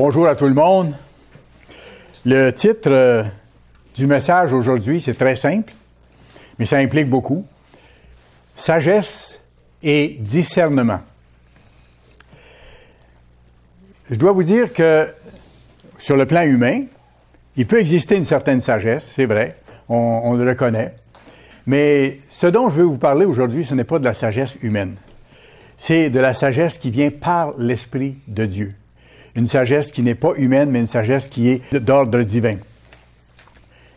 Bonjour à tout le monde. Le titre du message aujourd'hui, c'est très simple, mais ça implique beaucoup. Sagesse et discernement. Je dois vous dire que sur le plan humain, il peut exister une certaine sagesse, c'est vrai, on le reconnaît. Mais ce dont je veux vous parler aujourd'hui, ce n'est pas de la sagesse humaine. C'est de la sagesse qui vient par l'Esprit de Dieu. Une sagesse qui n'est pas humaine, mais une sagesse qui est d'ordre divin.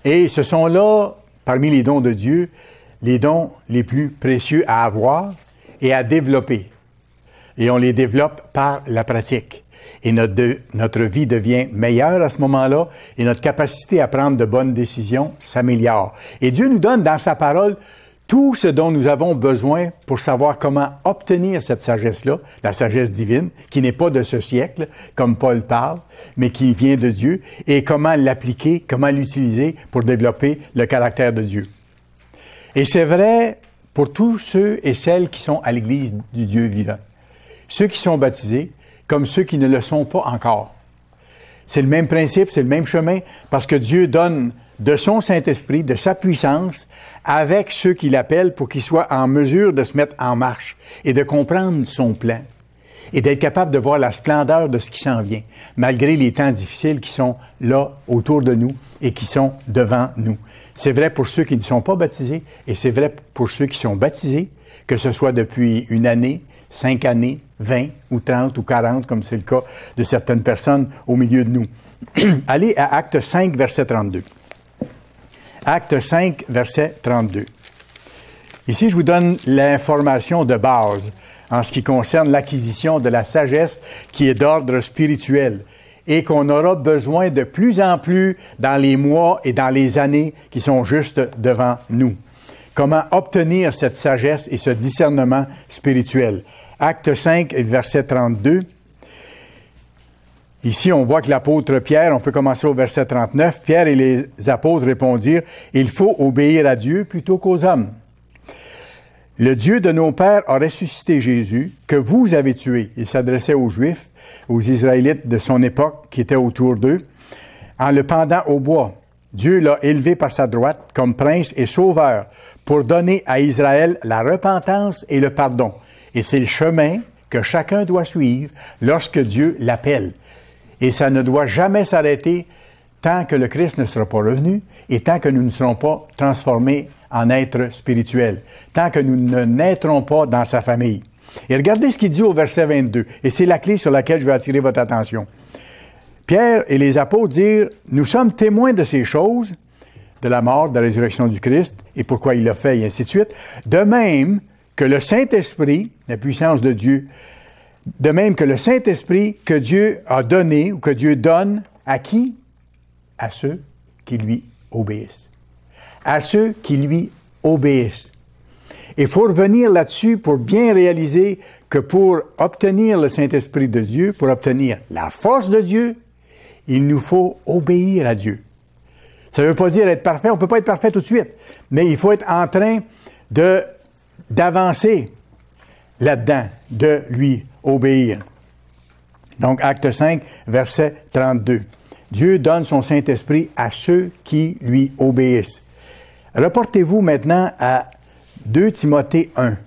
Et ce sont là, parmi les dons de Dieu, les dons les plus précieux à avoir et à développer. Et on les développe par la pratique. Et notre vie devient meilleure à ce moment-là et notre capacité à prendre de bonnes décisions s'améliore. Et Dieu nous donne dans sa parole tout ce dont nous avons besoin pour savoir comment obtenir cette sagesse-là, la sagesse divine, qui n'est pas de ce siècle, comme Paul parle, mais qui vient de Dieu, et comment l'appliquer, comment l'utiliser pour développer le caractère de Dieu. Et c'est vrai pour tous ceux et celles qui sont à l'Église du Dieu vivant. Ceux qui sont baptisés, comme ceux qui ne le sont pas encore. C'est le même principe, c'est le même chemin, parce que Dieu donne de son Saint-Esprit, de sa puissance, avec ceux qui l'appellent pour qu'ils soient en mesure de se mettre en marche et de comprendre son plan et d'être capable de voir la splendeur de ce qui s'en vient, malgré les temps difficiles qui sont là autour de nous et qui sont devant nous. C'est vrai pour ceux qui ne sont pas baptisés et c'est vrai pour ceux qui sont baptisés, que ce soit depuis une année, 5 années, 20 ou 30 ou 40, comme c'est le cas de certaines personnes au milieu de nous. Allez à Acte 5, verset 32. Acte 5, verset 32. Ici, je vous donne l'information de base en ce qui concerne l'acquisition de la sagesse qui est d'ordre spirituel et qu'on aura besoin de plus en plus dans les mois et dans les années qui sont juste devant nous. Comment obtenir cette sagesse et ce discernement spirituel? Acte 5, verset 32. Ici, on voit que l'apôtre Pierre, on peut commencer au verset 39, Pierre et les apôtres répondirent, « Il faut obéir à Dieu plutôt qu'aux hommes. Le Dieu de nos pères a ressuscité Jésus, que vous avez tué. » Il s'adressait aux Juifs, aux Israélites de son époque qui étaient autour d'eux, en le pendant au bois. Dieu l'a élevé par sa droite comme prince et sauveur pour donner à Israël la repentance et le pardon. Et c'est le chemin que chacun doit suivre lorsque Dieu l'appelle. Et ça ne doit jamais s'arrêter tant que le Christ ne sera pas revenu et tant que nous ne serons pas transformés en êtres spirituels, tant que nous ne naîtrons pas dans sa famille. Et regardez ce qu'il dit au verset 22, et c'est la clé sur laquelle je veux attirer votre attention. Pierre et les apôtres dirent, « Nous sommes témoins de ces choses, de la mort, de la résurrection du Christ, et pourquoi il l'a fait, et ainsi de suite. De même que le Saint-Esprit, la puissance de Dieu, de même que le Saint-Esprit que Dieu a donné ou que Dieu donne à qui? À ceux qui lui obéissent. À ceux qui lui obéissent. Il faut revenir là-dessus pour bien réaliser que pour obtenir le Saint-Esprit de Dieu, pour obtenir la force de Dieu, il nous faut obéir à Dieu. Ça ne veut pas dire être parfait, on ne peut pas être parfait tout de suite, mais il faut être en train d'avancer là-dedans, de lui obéir. Donc, Acte 5, verset 32. Dieu donne son Saint-Esprit à ceux qui lui obéissent. Reportez-vous maintenant à 2 Timothée 1.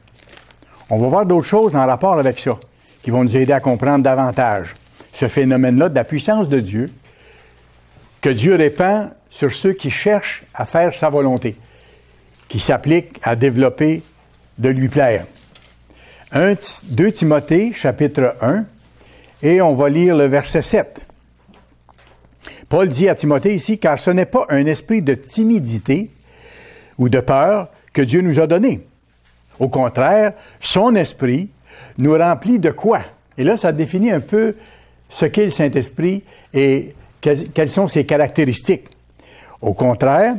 On va voir d'autres choses en rapport avec ça, qui vont nous aider à comprendre davantage ce phénomène-là de la puissance de Dieu, que Dieu répand sur ceux qui cherchent à faire sa volonté, qui s'appliquent à développer de lui plaire. 2 Timothée, chapitre 1, et on va lire le verset 7. Paul dit à Timothée ici, « Car ce n'est pas un esprit de timidité ou de peur que Dieu nous a donné. Au contraire, son esprit nous remplit de quoi? » Et là, ça définit un peu ce qu'est le Saint-Esprit et quelles sont ses caractéristiques. Au contraire,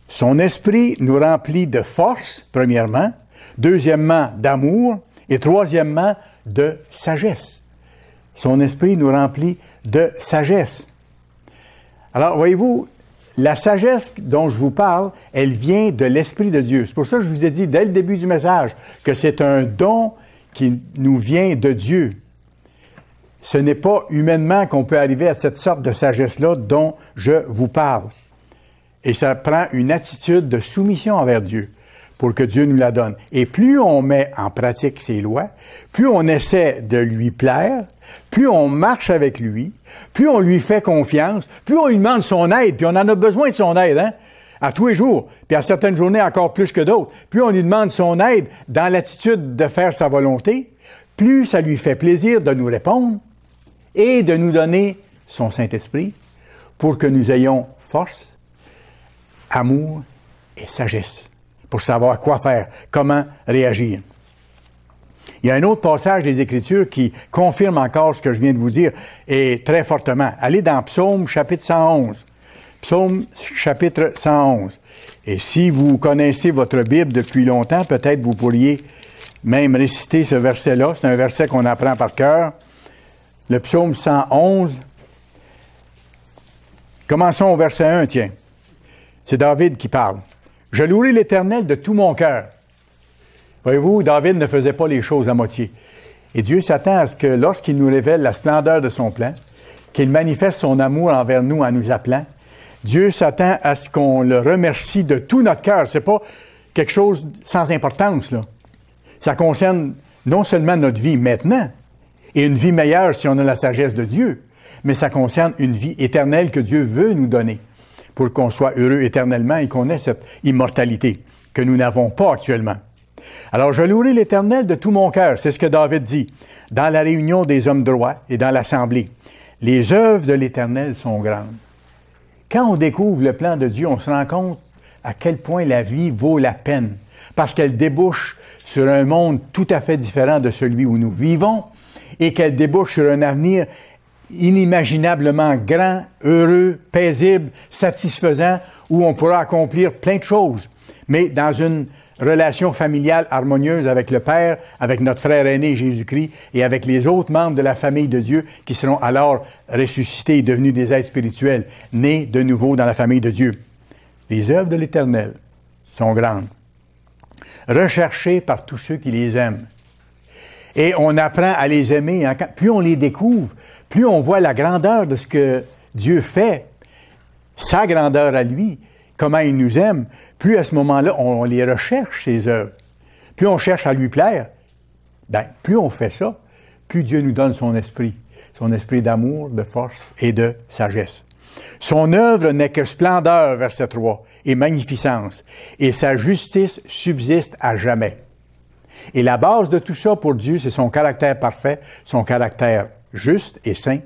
son esprit nous remplit de force, premièrement, deuxièmement, d'amour, et troisièmement, de sagesse. Son esprit nous remplit de sagesse. Alors, voyez-vous, la sagesse dont je vous parle, elle vient de l'Esprit de Dieu. C'est pour ça que je vous ai dit dès le début du message que c'est un don qui nous vient de Dieu. ce n'est pas humainement qu'on peut arriver à cette sorte de sagesse-là dont je vous parle. Et ça prend une attitude de soumission envers Dieu pour que Dieu nous la donne. Et plus on met en pratique ses lois, plus on essaie de lui plaire, plus on marche avec lui, plus on lui fait confiance, plus on lui demande son aide, puis on en a besoin de son aide, hein? À tous les jours, puis à certaines journées encore plus que d'autres. Plus on lui demande son aide dans l'attitude de faire sa volonté, plus ça lui fait plaisir de nous répondre et de nous donner son Saint-Esprit pour que nous ayons force, amour et sagesse pour savoir quoi faire, comment réagir. Il y a un autre passage des Écritures qui confirme encore ce que je viens de vous dire, et très fortement. Allez dans Psaume chapitre 111. Psaume chapitre 111. Et si vous connaissez votre Bible depuis longtemps, peut-être vous pourriez même réciter ce verset-là. C'est un verset qu'on apprend par cœur. Le Psaume 111. Commençons au verset 1, tiens. C'est David qui parle. « Je louerai l'Éternel de tout mon cœur. » Voyez-vous, David ne faisait pas les choses à moitié. Et Dieu s'attend à ce que lorsqu'il nous révèle la splendeur de son plan, qu'il manifeste son amour envers nous en nous appelant, Dieu s'attend à ce qu'on le remercie de tout notre cœur. C'est pas quelque chose sans importance, là. Ça concerne non seulement notre vie maintenant, et une vie meilleure si on a la sagesse de Dieu, mais ça concerne une vie éternelle que Dieu veut nous donner pour qu'on soit heureux éternellement et qu'on ait cette immortalité que nous n'avons pas actuellement. Alors, je louerai l'Éternel de tout mon cœur, c'est ce que David dit, dans la réunion des hommes droits et dans l'assemblée. Les œuvres de l'Éternel sont grandes. Quand on découvre le plan de Dieu, on se rend compte à quel point la vie vaut la peine, parce qu'elle débouche sur un monde tout à fait différent de celui où nous vivons et qu'elle débouche sur un avenir inimaginablement grand, heureux, paisible, satisfaisant, où on pourra accomplir plein de choses, mais dans une relation familiale harmonieuse avec le Père, avec notre frère aîné Jésus-Christ et avec les autres membres de la famille de Dieu qui seront alors ressuscités et devenus des êtres spirituels, nés de nouveau dans la famille de Dieu. Les œuvres de l'Éternel sont grandes, recherchées par tous ceux qui les aiment. Et on apprend à les aimer. Plus on les découvre, plus on voit la grandeur de ce que Dieu fait, sa grandeur à lui, comment il nous aime, plus à ce moment-là, on les recherche, ces œuvres. Plus on cherche à lui plaire, plus on fait ça, plus Dieu nous donne son esprit d'amour, de force et de sagesse. Son œuvre n'est que splendeur, verset 3, et magnificence, et sa justice subsiste à jamais. Et la base de tout ça pour Dieu, c'est son caractère parfait, son caractère juste et saint,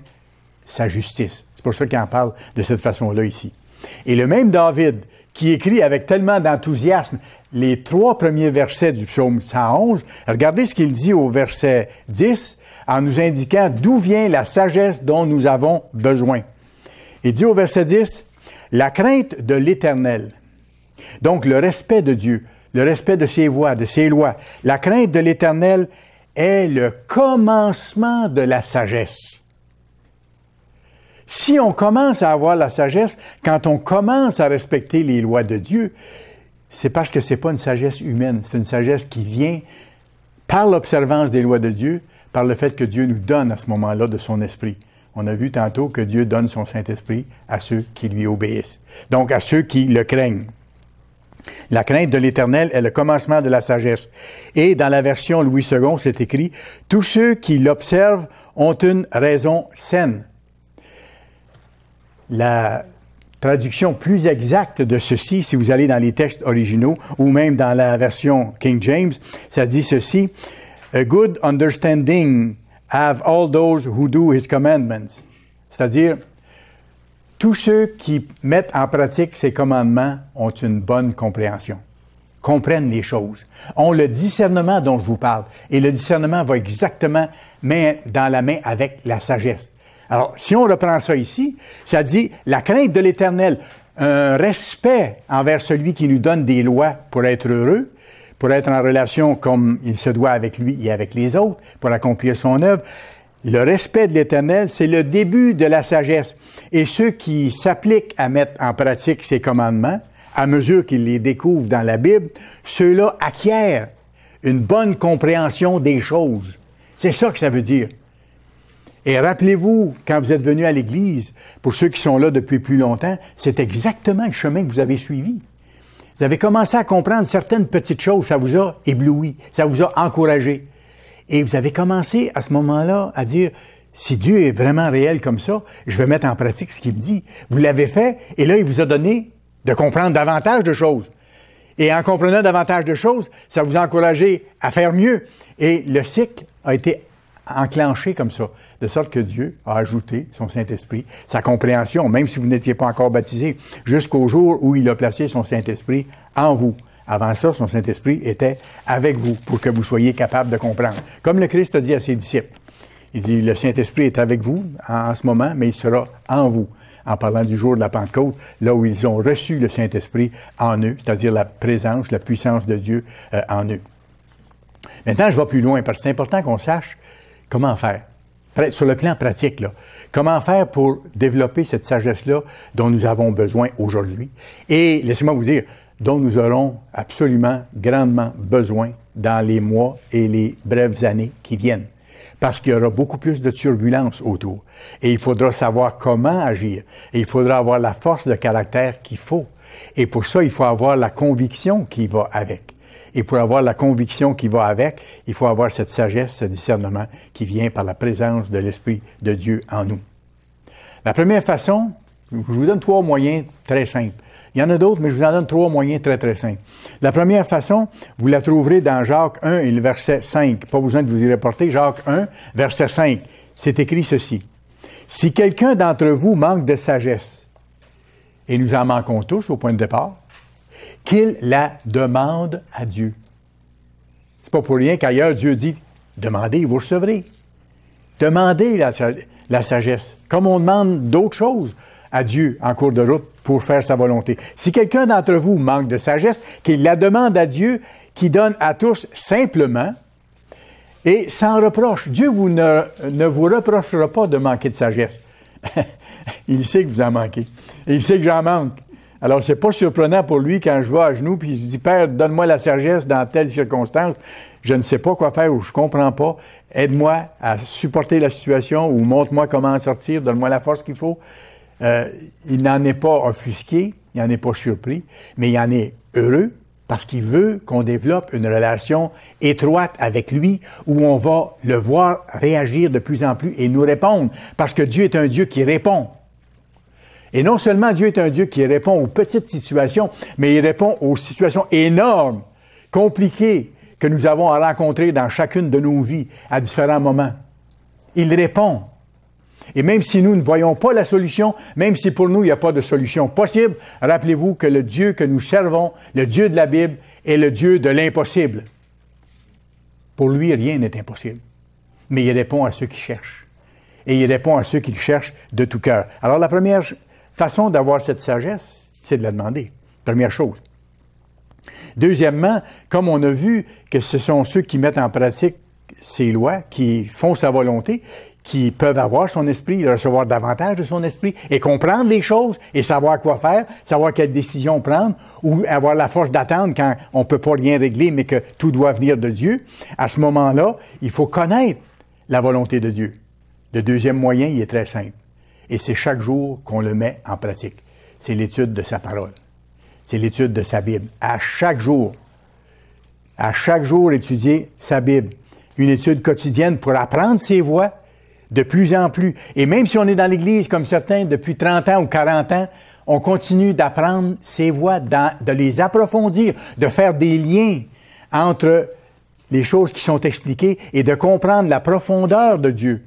sa justice. C'est pour ça qu'il en parle de cette façon-là ici. Et le même David, qui écrit avec tellement d'enthousiasme les 3 premiers versets du psaume 111, regardez ce qu'il dit au verset 10, en nous indiquant d'où vient la sagesse dont nous avons besoin. Il dit au verset 10, « La crainte de l'Éternel », donc le respect de Dieu, le respect de ses voies, de ses lois. La crainte de l'Éternel est le commencement de la sagesse. Si on commence à avoir la sagesse, quand on commence à respecter les lois de Dieu, c'est parce que c'est pas une sagesse humaine, c'est une sagesse qui vient par l'observance des lois de Dieu, par le fait que Dieu nous donne à ce moment-là de son esprit. On a vu tantôt que Dieu donne son Saint-Esprit à ceux qui lui obéissent, donc à ceux qui le craignent. La crainte de l'Éternel est le commencement de la sagesse. Et dans la version Louis II, c'est écrit « Tous ceux qui l'observent ont une raison saine ». La traduction plus exacte de ceci, si vous allez dans les textes originaux ou même dans la version King James, ça dit ceci « A good understanding have all those who do his commandments ». C'est-à-dire, tous ceux qui mettent en pratique ses commandements ont une bonne compréhension, comprennent les choses, ont le discernement dont je vous parle. Et le discernement va exactement main dans la main avec la sagesse. Alors, si on reprend ça ici, ça dit la crainte de l'Éternel, un respect envers celui qui nous donne des lois pour être heureux, pour être en relation comme il se doit avec lui et avec les autres, pour accomplir son œuvre. Le respect de l'Éternel, c'est le début de la sagesse. Et ceux qui s'appliquent à mettre en pratique ses commandements, à mesure qu'ils les découvrent dans la Bible, ceux-là acquièrent une bonne compréhension des choses. C'est ça que ça veut dire. Et rappelez-vous, quand vous êtes venus à l'Église, pour ceux qui sont là depuis plus longtemps, c'est exactement le chemin que vous avez suivi. Vous avez commencé à comprendre certaines petites choses, ça vous a ébloui, ça vous a encouragé. Et vous avez commencé à ce moment-là à dire, si Dieu est vraiment réel comme ça, je vais mettre en pratique ce qu'il me dit. Vous l'avez fait, et là, il vous a donné de comprendre davantage de choses. Et en comprenant davantage de choses, ça vous a encouragé à faire mieux. Et le cycle a été enclenché comme ça, de sorte que Dieu a ajouté son Saint-Esprit, sa compréhension, même si vous n'étiez pas encore baptisé, jusqu'au jour où il a placé son Saint-Esprit en vous. Avant ça, son Saint-Esprit était avec vous pour que vous soyez capable de comprendre. Comme le Christ a dit à ses disciples, il dit, le Saint-Esprit est avec vous en ce moment, mais il sera en vous. En parlant du jour de la Pentecôte, là où ils ont reçu le Saint-Esprit en eux, c'est-à-dire la présence, la puissance de Dieu en eux. Maintenant, je vais plus loin, parce que c'est important qu'on sache comment faire. Sur le plan pratique, là. Comment faire pour développer cette sagesse-là dont nous avons besoin aujourd'hui. Et laissez-moi vous dire, dont nous aurons absolument, grandement besoin dans les mois et les brèves années qui viennent. Parce qu'il y aura beaucoup plus de turbulences autour. Et il faudra savoir comment agir. Et il faudra avoir la force de caractère qu'il faut. Et pour ça, il faut avoir la conviction qui va avec. Et pour avoir la conviction qui va avec, il faut avoir cette sagesse, ce discernement qui vient par la présence de l'Esprit de Dieu en nous. La première façon, je vous donne 3 moyens très simples. Il y en a d'autres, mais je vous en donne 3 moyens très, très simples. La première façon, vous la trouverez dans Jacques 1 et le verset 5. Pas besoin de vous y reporter. Jacques 1, verset 5. C'est écrit ceci. « Si quelqu'un d'entre vous manque de sagesse, et nous en manquons tous au point de départ, qu'il la demande à Dieu. » C'est pas pour rien qu'ailleurs Dieu dit « Demandez, vous recevrez. » Demandez la sagesse, comme on demande d'autres choses à Dieu en cours de route pour faire sa volonté. Si quelqu'un d'entre vous manque de sagesse, qu'il la demande à Dieu, qui donne à tous simplement et sans reproche. Dieu ne vous reprochera pas de manquer de sagesse. Il sait que vous en manquez. Et il sait que j'en manque. Alors, c'est pas surprenant pour lui quand je vais à genoux puis il se dit « Père, donne-moi la sagesse dans telle circonstance. Je ne sais pas quoi faire ou je comprends pas. Aide-moi à supporter la situation ou montre-moi comment en sortir. Donne-moi la force qu'il faut. » Il n'en est pas offusqué, il n'en est pas surpris, mais il en est heureux parce qu'il veut qu'on développe une relation étroite avec lui où on va le voir réagir de plus en plus et nous répondre parce que Dieu est un Dieu qui répond. Et non seulement Dieu est un Dieu qui répond aux petites situations, mais il répond aux situations énormes, compliquées que nous avons à rencontrer dans chacune de nos vies à différents moments. Il répond. Et même si nous ne voyons pas la solution, même si pour nous il n'y a pas de solution possible, rappelez-vous que le Dieu que nous servons, le Dieu de la Bible, est le Dieu de l'impossible. Pour lui, rien n'est impossible. Mais il répond à ceux qui cherchent. Et il répond à ceux qui le cherchent de tout cœur. Alors la première façon d'avoir cette sagesse, c'est de la demander. Première chose. Deuxièmement, comme on a vu que ce sont ceux qui mettent en pratique ces lois, qui font sa volonté, qui peuvent avoir son esprit, recevoir davantage de son esprit et comprendre les choses et savoir quoi faire, savoir quelle décision prendre ou avoir la force d'attendre quand on ne peut pas rien régler mais que tout doit venir de Dieu. À ce moment-là, il faut connaître la volonté de Dieu. Le deuxième moyen, il est très simple. Et c'est chaque jour qu'on le met en pratique. C'est l'étude de sa parole. C'est l'étude de sa Bible. À chaque jour étudier sa Bible. Une étude quotidienne pour apprendre ses voies de plus en plus. Et même si on est dans l'Église, comme certains, depuis 30 ans ou 40 ans, on continue d'apprendre ses voies, de les approfondir, de faire des liens entre les choses qui sont expliquées et de comprendre la profondeur de Dieu,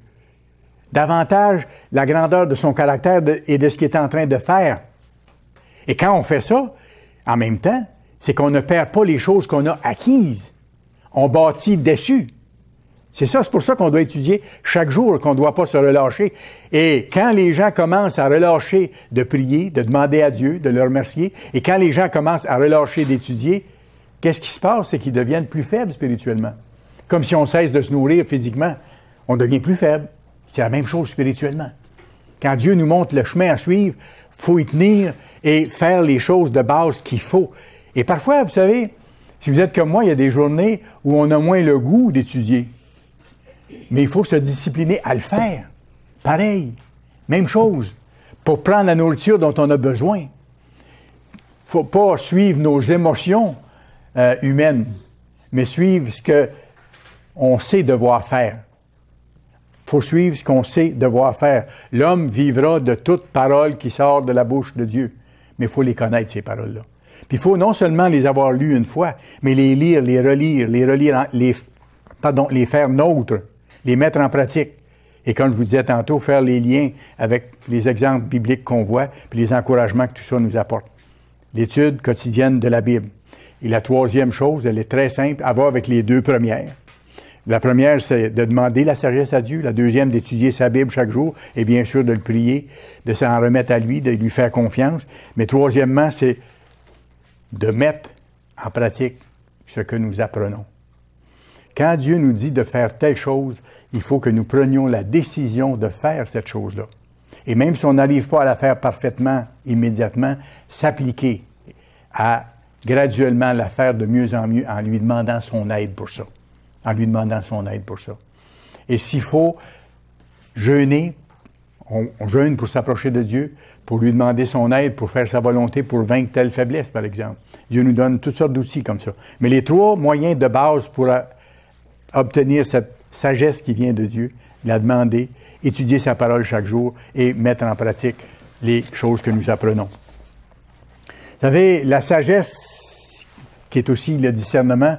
davantage la grandeur de son caractère et de ce qu'il est en train de faire. Et quand on fait ça, en même temps, c'est qu'on ne perd pas les choses qu'on a acquises. On bâtit dessus. C'est ça, c'est pour ça qu'on doit étudier chaque jour, qu'on ne doit pas se relâcher. Et quand les gens commencent à relâcher de prier, de demander à Dieu, de le remercier, et quand les gens commencent à relâcher d'étudier, qu'est-ce qui se passe? C'est qu'ils deviennent plus faibles spirituellement. Comme si on cesse de se nourrir physiquement, on devient plus faible. C'est la même chose spirituellement. Quand Dieu nous montre le chemin à suivre, il faut y tenir et faire les choses de base qu'il faut. Et parfois, vous savez, si vous êtes comme moi, il y a des journées où on a moins le goût d'étudier. Mais il faut se discipliner à le faire. Pareil, même chose. Pour prendre la nourriture dont on a besoin, il ne faut pas suivre nos émotions humaines, mais suivre ce qu'on sait devoir faire. Il faut suivre ce qu'on sait devoir faire. L'homme vivra de toute parole qui sort de la bouche de Dieu. Mais il faut les connaître, ces paroles-là. Puis il faut non seulement les avoir lues une fois, mais les lire, les relire, les faire nôtres, les mettre en pratique. Et comme je vous disais tantôt, faire les liens avec les exemples bibliques qu'on voit, puis les encouragements que tout ça nous apporte. L'étude quotidienne de la Bible. Et la troisième chose, elle est très simple, à voir avec les deux premières. La première, c'est de demander la sagesse à Dieu. La deuxième, d'étudier sa Bible chaque jour et bien sûr de le prier, de s'en remettre à lui, de lui faire confiance. Mais troisièmement, c'est de mettre en pratique ce que nous apprenons. Quand Dieu nous dit de faire telle chose, il faut que nous prenions la décision de faire cette chose-là. Et même si on n'arrive pas à la faire parfaitement, immédiatement, s'appliquer à graduellement la faire de mieux en mieux en lui demandant son aide pour ça. En lui demandant son aide pour ça. Et s'il faut jeûner, on jeûne pour s'approcher de Dieu, pour lui demander son aide, pour faire sa volonté, pour vaincre telle faiblesse, par exemple. Dieu nous donne toutes sortes d'outils comme ça. Mais les trois moyens de base pour obtenir cette sagesse qui vient de Dieu, la demander, étudier sa parole chaque jour et mettre en pratique les choses que nous apprenons. Vous savez, la sagesse, qui est aussi le discernement,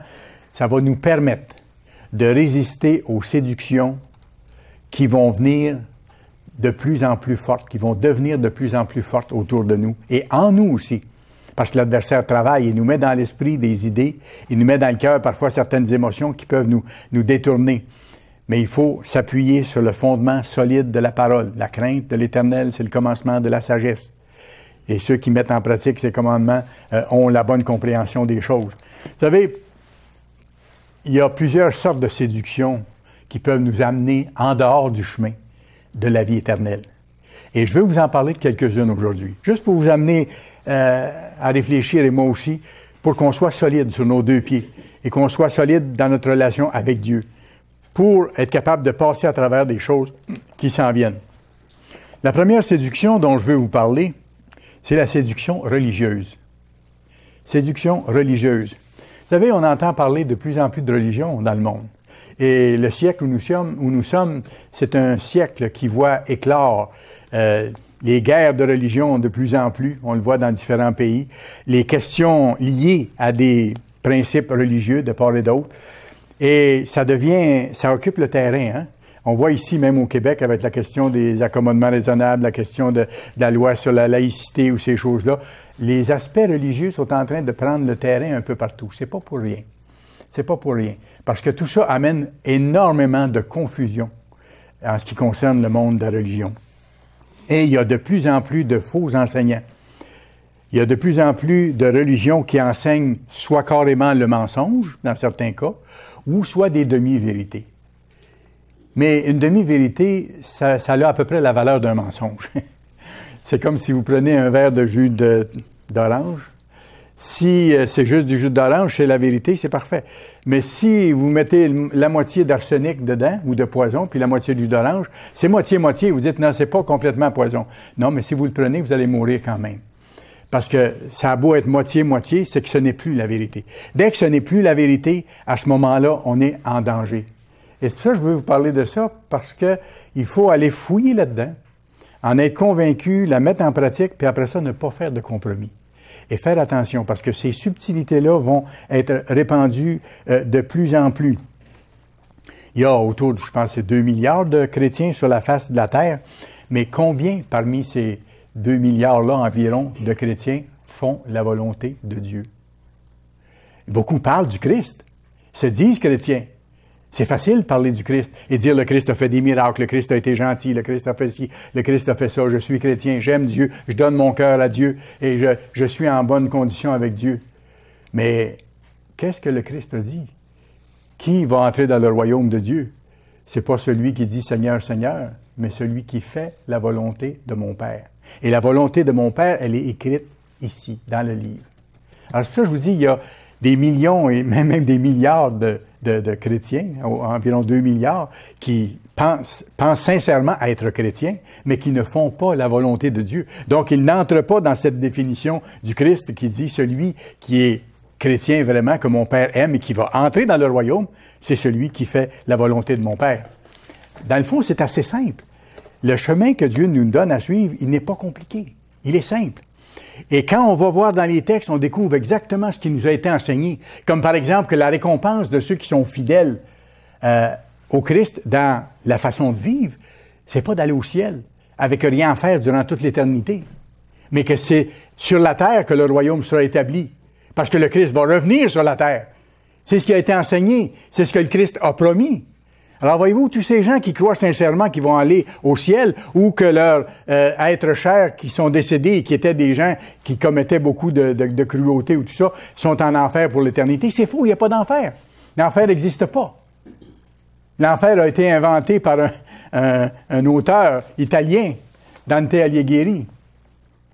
ça va nous permettre de résister aux séductions qui vont venir de plus en plus fortes, qui vont devenir de plus en plus fortes autour de nous et en nous aussi. Parce que l'adversaire travaille et nous met dans l'esprit des idées, il nous met dans le cœur parfois certaines émotions qui peuvent nous détourner. Mais il faut s'appuyer sur le fondement solide de la parole. La crainte de l'Éternel, c'est le commencement de la sagesse. Et ceux qui mettent en pratique ces commandements ont la bonne compréhension des choses. Vous savez, il y a plusieurs sortes de séductions qui peuvent nous amener en dehors du chemin de la vie éternelle. Et je vais vous en parler de quelques-unes aujourd'hui, juste pour vous amener à réfléchir, et moi aussi, pour qu'on soit solide sur nos deux pieds et qu'on soit solide dans notre relation avec Dieu, pour être capable de passer à travers des choses qui s'en viennent. La première séduction dont je veux vous parler, c'est la séduction religieuse. Séduction religieuse. Vous savez, on entend parler de plus en plus de religion dans le monde. Et le siècle où nous sommes, c'est un siècle qui voit éclore les guerres de religion de plus en plus. On le voit dans différents pays. Les questions liées à des principes religieux de part et d'autre. Et ça occupe le terrain, hein? On voit ici, même au Québec, avec la question des accommodements raisonnables, la question de la loi sur la laïcité ou ces choses-là, les aspects religieux sont en train de prendre le terrain un peu partout. C'est pas pour rien. C'est pas pour rien. Parce que tout ça amène énormément de confusion en ce qui concerne le monde de la religion. Et il y a de plus en plus de faux enseignants. Il y a de plus en plus de religions qui enseignent soit carrément le mensonge, dans certains cas, ou soit des demi-vérités. Mais une demi-vérité, ça a à peu près la valeur d'un mensonge. C'est comme si vous prenez un verre de jus d'orange. Si c'est juste du jus d'orange, c'est la vérité, c'est parfait. Mais si vous mettez la moitié d'arsenic dedans, ou de poison, puis la moitié de jus d'orange, c'est moitié-moitié. Vous dites, non, c'est pas complètement poison. Non, mais si vous le prenez, vous allez mourir quand même. Parce que ça a beau être moitié-moitié, c'est que ce n'est plus la vérité. Dès que ce n'est plus la vérité, à ce moment-là, on est en danger. Et c'est pour ça que je veux vous parler de ça, parce que il faut aller fouiller là-dedans, en être convaincu, la mettre en pratique, puis après ça, ne pas faire de compromis. Et faire attention, parce que ces subtilités-là vont être répandues de plus en plus. Il y a autour, je pense, 2 milliards de chrétiens sur la face de la Terre, mais combien parmi ces 2 milliards-là environ de chrétiens font la volonté de Dieu? Beaucoup parlent du Christ, se disent chrétiens. C'est facile de parler du Christ et dire le Christ a fait des miracles, le Christ a été gentil, le Christ a fait ci, le Christ a fait ça, je suis chrétien, j'aime Dieu, je donne mon cœur à Dieu et je suis en bonne condition avec Dieu. Mais qu'est-ce que le Christ a dit? Qui va entrer dans le royaume de Dieu? C'est pas celui qui dit Seigneur, Seigneur, mais celui qui fait la volonté de mon Père. Et la volonté de mon Père, elle est écrite ici, dans le livre. Alors c'est pour ça que je vous dis, il y a des millions et même des milliards de de chrétiens, environ 2 milliards, qui pensent sincèrement à être chrétiens, mais qui ne font pas la volonté de Dieu. Donc, ils n'entrent pas dans cette définition du Christ qui dit celui qui est chrétien vraiment, que mon Père aime et qui va entrer dans le royaume, c'est celui qui fait la volonté de mon Père. Dans le fond, c'est assez simple. Le chemin que Dieu nous donne à suivre, il n'est pas compliqué. Il est simple. Et quand on va voir dans les textes, on découvre exactement ce qui nous a été enseigné. Comme par exemple que la récompense de ceux qui sont fidèles au Christ dans la façon de vivre, c'est pas d'aller au ciel avec rien à faire durant toute l'éternité, mais que c'est sur la terre que le royaume sera établi. Parce que le Christ va revenir sur la terre. C'est ce qui a été enseigné. C'est ce que le Christ a promis. Alors, voyez-vous, tous ces gens qui croient sincèrement qu'ils vont aller au ciel ou que leurs êtres chers qui sont décédés et qui étaient des gens qui commettaient beaucoup de cruauté ou tout ça, sont en enfer pour l'éternité, c'est faux, il n'y a pas d'enfer. L'enfer n'existe pas. L'enfer a été inventé par un auteur italien, Dante Alighieri,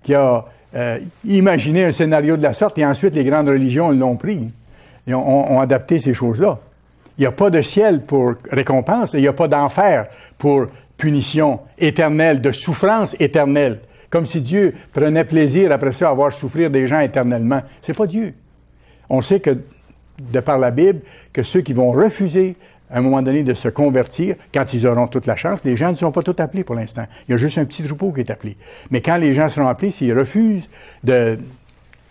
qui a imaginé un scénario de la sorte et ensuite les grandes religions l'ont pris et ont adapté ces choses-là. Il n'y a pas de ciel pour récompense et il n'y a pas d'enfer pour punition éternelle, de souffrance éternelle. Comme si Dieu prenait plaisir après ça à voir souffrir des gens éternellement. C'est pas Dieu. On sait que, de par la Bible, que ceux qui vont refuser à un moment donné de se convertir, quand ils auront toute la chance, les gens ne sont pas tous appelés pour l'instant. Il y a juste un petit troupeau qui est appelé. Mais quand les gens seront appelés, s'ils refusent de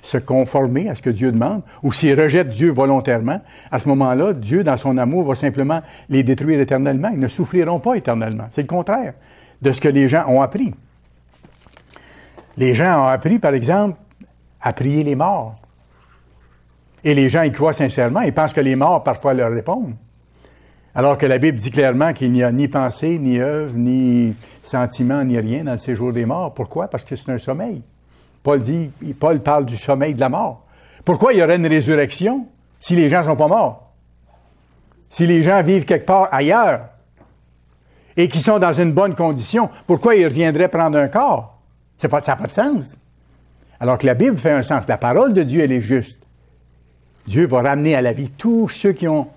se conformer à ce que Dieu demande, ou s'ils rejettent Dieu volontairement, à ce moment-là, Dieu, dans son amour, va simplement les détruire éternellement. Ils ne souffriront pas éternellement. C'est le contraire de ce que les gens ont appris. Les gens ont appris, par exemple, à prier les morts. Et les gens y croient sincèrement. Ils pensent que les morts, parfois, leur répondent. Alors que la Bible dit clairement qu'il n'y a ni pensée, ni œuvre, ni sentiment, ni rien dans le séjour des morts. Pourquoi? Parce que c'est un sommeil. Paul parle du sommeil de la mort. Pourquoi il y aurait une résurrection si les gens ne sont pas morts? Si les gens vivent quelque part ailleurs et qui sont dans une bonne condition, pourquoi ils reviendraient prendre un corps? Ça n'a pas de sens. Alors que la Bible fait un sens. La parole de Dieu, elle est juste. Dieu va ramener à la vie tous ceux qui ont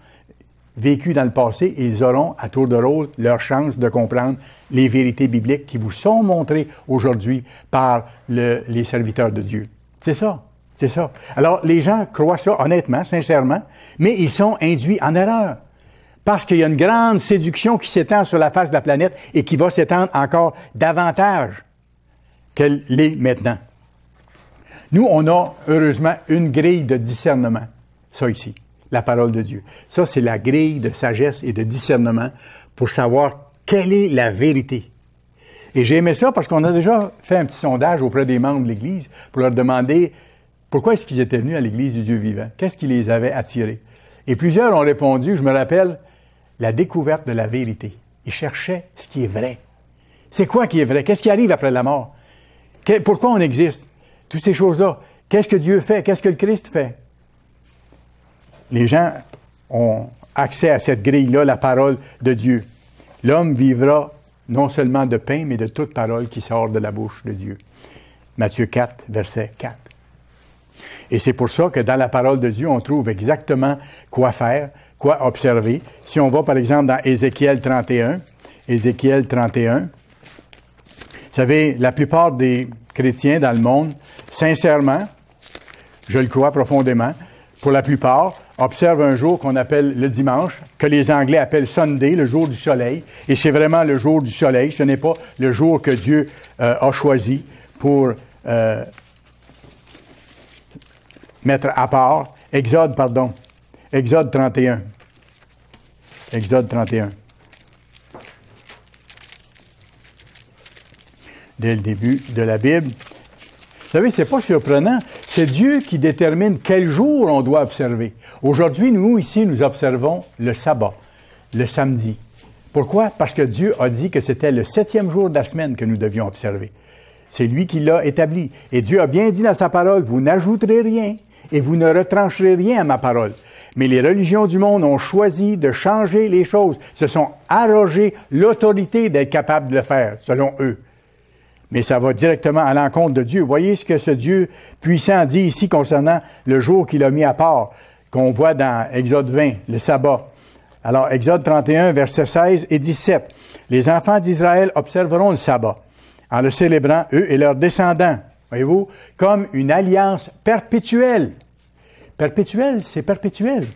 vécu dans le passé, et ils auront, à tour de rôle, leur chance de comprendre les vérités bibliques qui vous sont montrées aujourd'hui par les serviteurs de Dieu. C'est ça. C'est ça. Alors, les gens croient ça honnêtement, sincèrement, mais ils sont induits en erreur. Parce qu'il y a une grande séduction qui s'étend sur la face de la planète et qui va s'étendre encore davantage qu'elle l'est maintenant. Nous, on a, heureusement, une grille de discernement. Ça ici. La parole de Dieu. Ça, c'est la grille de sagesse et de discernement pour savoir quelle est la vérité. Et j'ai aimé ça parce qu'on a déjà fait un petit sondage auprès des membres de l'Église pour leur demander pourquoi est-ce qu'ils étaient venus à l'Église du Dieu vivant? Qu'est-ce qui les avait attirés? Et plusieurs ont répondu, je me rappelle, la découverte de la vérité. Ils cherchaient ce qui est vrai. C'est quoi qui est vrai? Qu'est-ce qui arrive après la mort? Pourquoi on existe? Toutes ces choses-là. Qu'est-ce que Dieu fait? Qu'est-ce que le Christ fait? Les gens ont accès à cette grille-là, la parole de Dieu. L'homme vivra non seulement de pain, mais de toute parole qui sort de la bouche de Dieu. Matthieu 4, verset 4. Et c'est pour ça que dans la parole de Dieu, on trouve exactement quoi faire, quoi observer. Si on va, par exemple, dans Ézéchiel 31, vous savez, la plupart des chrétiens dans le monde, sincèrement, je le crois profondément, pour la plupart, observent un jour qu'on appelle le dimanche, que les Anglais appellent Sunday, le jour du soleil. Et c'est vraiment le jour du soleil. Ce n'est pas le jour que Dieu a choisi pour mettre à part. Exode 31. Exode 31. Dès le début de la Bible. Vous savez, c'est pas surprenant. C'est Dieu qui détermine quel jour on doit observer. Aujourd'hui, nous, ici, nous observons le sabbat, le samedi. Pourquoi? Parce que Dieu a dit que c'était le 7e jour de la semaine que nous devions observer. C'est lui qui l'a établi. Et Dieu a bien dit dans sa parole, vous n'ajouterez rien et vous ne retrancherez rien à ma parole. Mais les religions du monde ont choisi de changer les choses, se sont arrogés l'autorité d'être capables de le faire, selon eux. Mais ça va directement à l'encontre de Dieu. Voyez ce que ce Dieu puissant dit ici concernant le jour qu'il a mis à part, qu'on voit dans Exode 20, le sabbat. Alors, Exode 31, versets 16 et 17. Les enfants d'Israël observeront le sabbat en le célébrant, eux et leurs descendants, voyez-vous, comme une alliance perpétuelle. Perpétuelle, c'est perpétuel.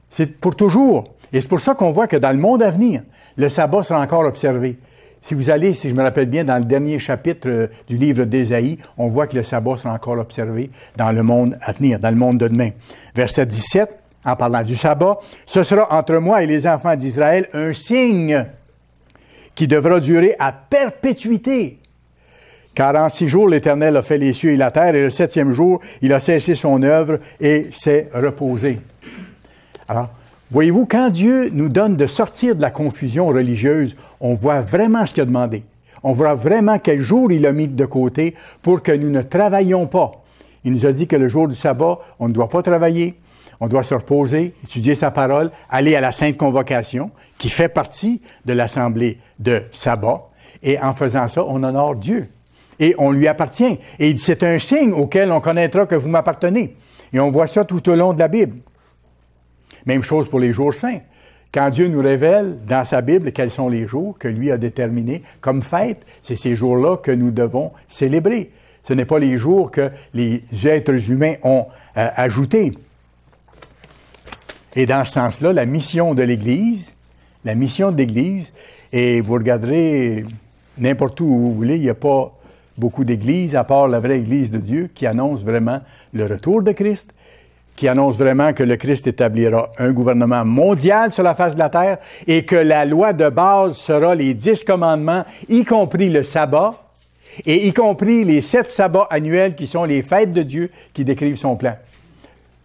C'est pour toujours. Et c'est pour ça qu'on voit que dans le monde à venir, le sabbat sera encore observé. Si vous allez, si je me rappelle bien, dans le dernier chapitre du livre d'Ésaïe, on voit que le sabbat sera encore observé dans le monde à venir, dans le monde de demain. Verset 17, en parlant du sabbat, « Ce sera entre moi et les enfants d'Israël un signe qui devra durer à perpétuité. Car en 6 jours, l'Éternel a fait les cieux et la terre, et le 7e jour, il a cessé son œuvre et s'est reposé. » Alors, voyez-vous, quand Dieu nous donne de sortir de la confusion religieuse, on voit vraiment ce qu'il a demandé. On voit vraiment quel jour il a mis de côté pour que nous ne travaillions pas. Il nous a dit que le jour du sabbat, on ne doit pas travailler, on doit se reposer, étudier sa parole, aller à la Sainte Convocation, qui fait partie de l'Assemblée de sabbat. Et en faisant ça, on honore Dieu. Et on lui appartient. Et il dit, c'est un signe auquel on connaîtra que vous m'appartenez. Et on voit ça tout au long de la Bible. Même chose pour les jours saints. Quand Dieu nous révèle dans sa Bible quels sont les jours que lui a déterminés comme fête, c'est ces jours-là que nous devons célébrer. Ce n'est pas les jours que les êtres humains ont ajoutés. Et dans ce sens-là, la mission de l'Église, et vous regarderez n'importe où vous voulez, il n'y a pas beaucoup d'églises, à part la vraie Église de Dieu, qui annonce vraiment le retour de Christ, qui annonce vraiment que le Christ établira un gouvernement mondial sur la face de la terre et que la loi de base sera les 10 commandements, y compris le sabbat, et y compris les 7 sabbats annuels qui sont les fêtes de Dieu qui décrivent son plan.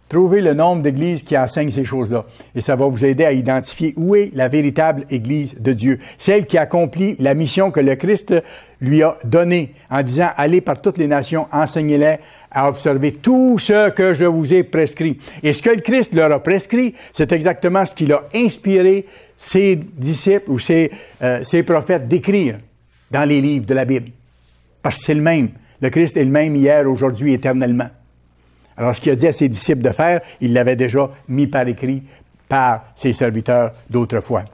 Trouvez le nombre d'églises qui enseignent ces choses-là. Et ça va vous aider à identifier où est la véritable Église de Dieu. Celle qui accomplit la mission que le Christ lui a donnée en disant « Allez par toutes les nations, enseignez-les à observer tout ce que je vous ai prescrit. » Et ce que le Christ leur a prescrit, c'est exactement ce qu'il a inspiré ses disciples ou ses prophètes d'écrire dans les livres de la Bible. Parce que c'est le même. Le Christ est le même hier, aujourd'hui, éternellement. Alors, ce qu'il a dit à ses disciples de faire, il l'avait déjà mis par écrit par ses serviteurs d'autrefois.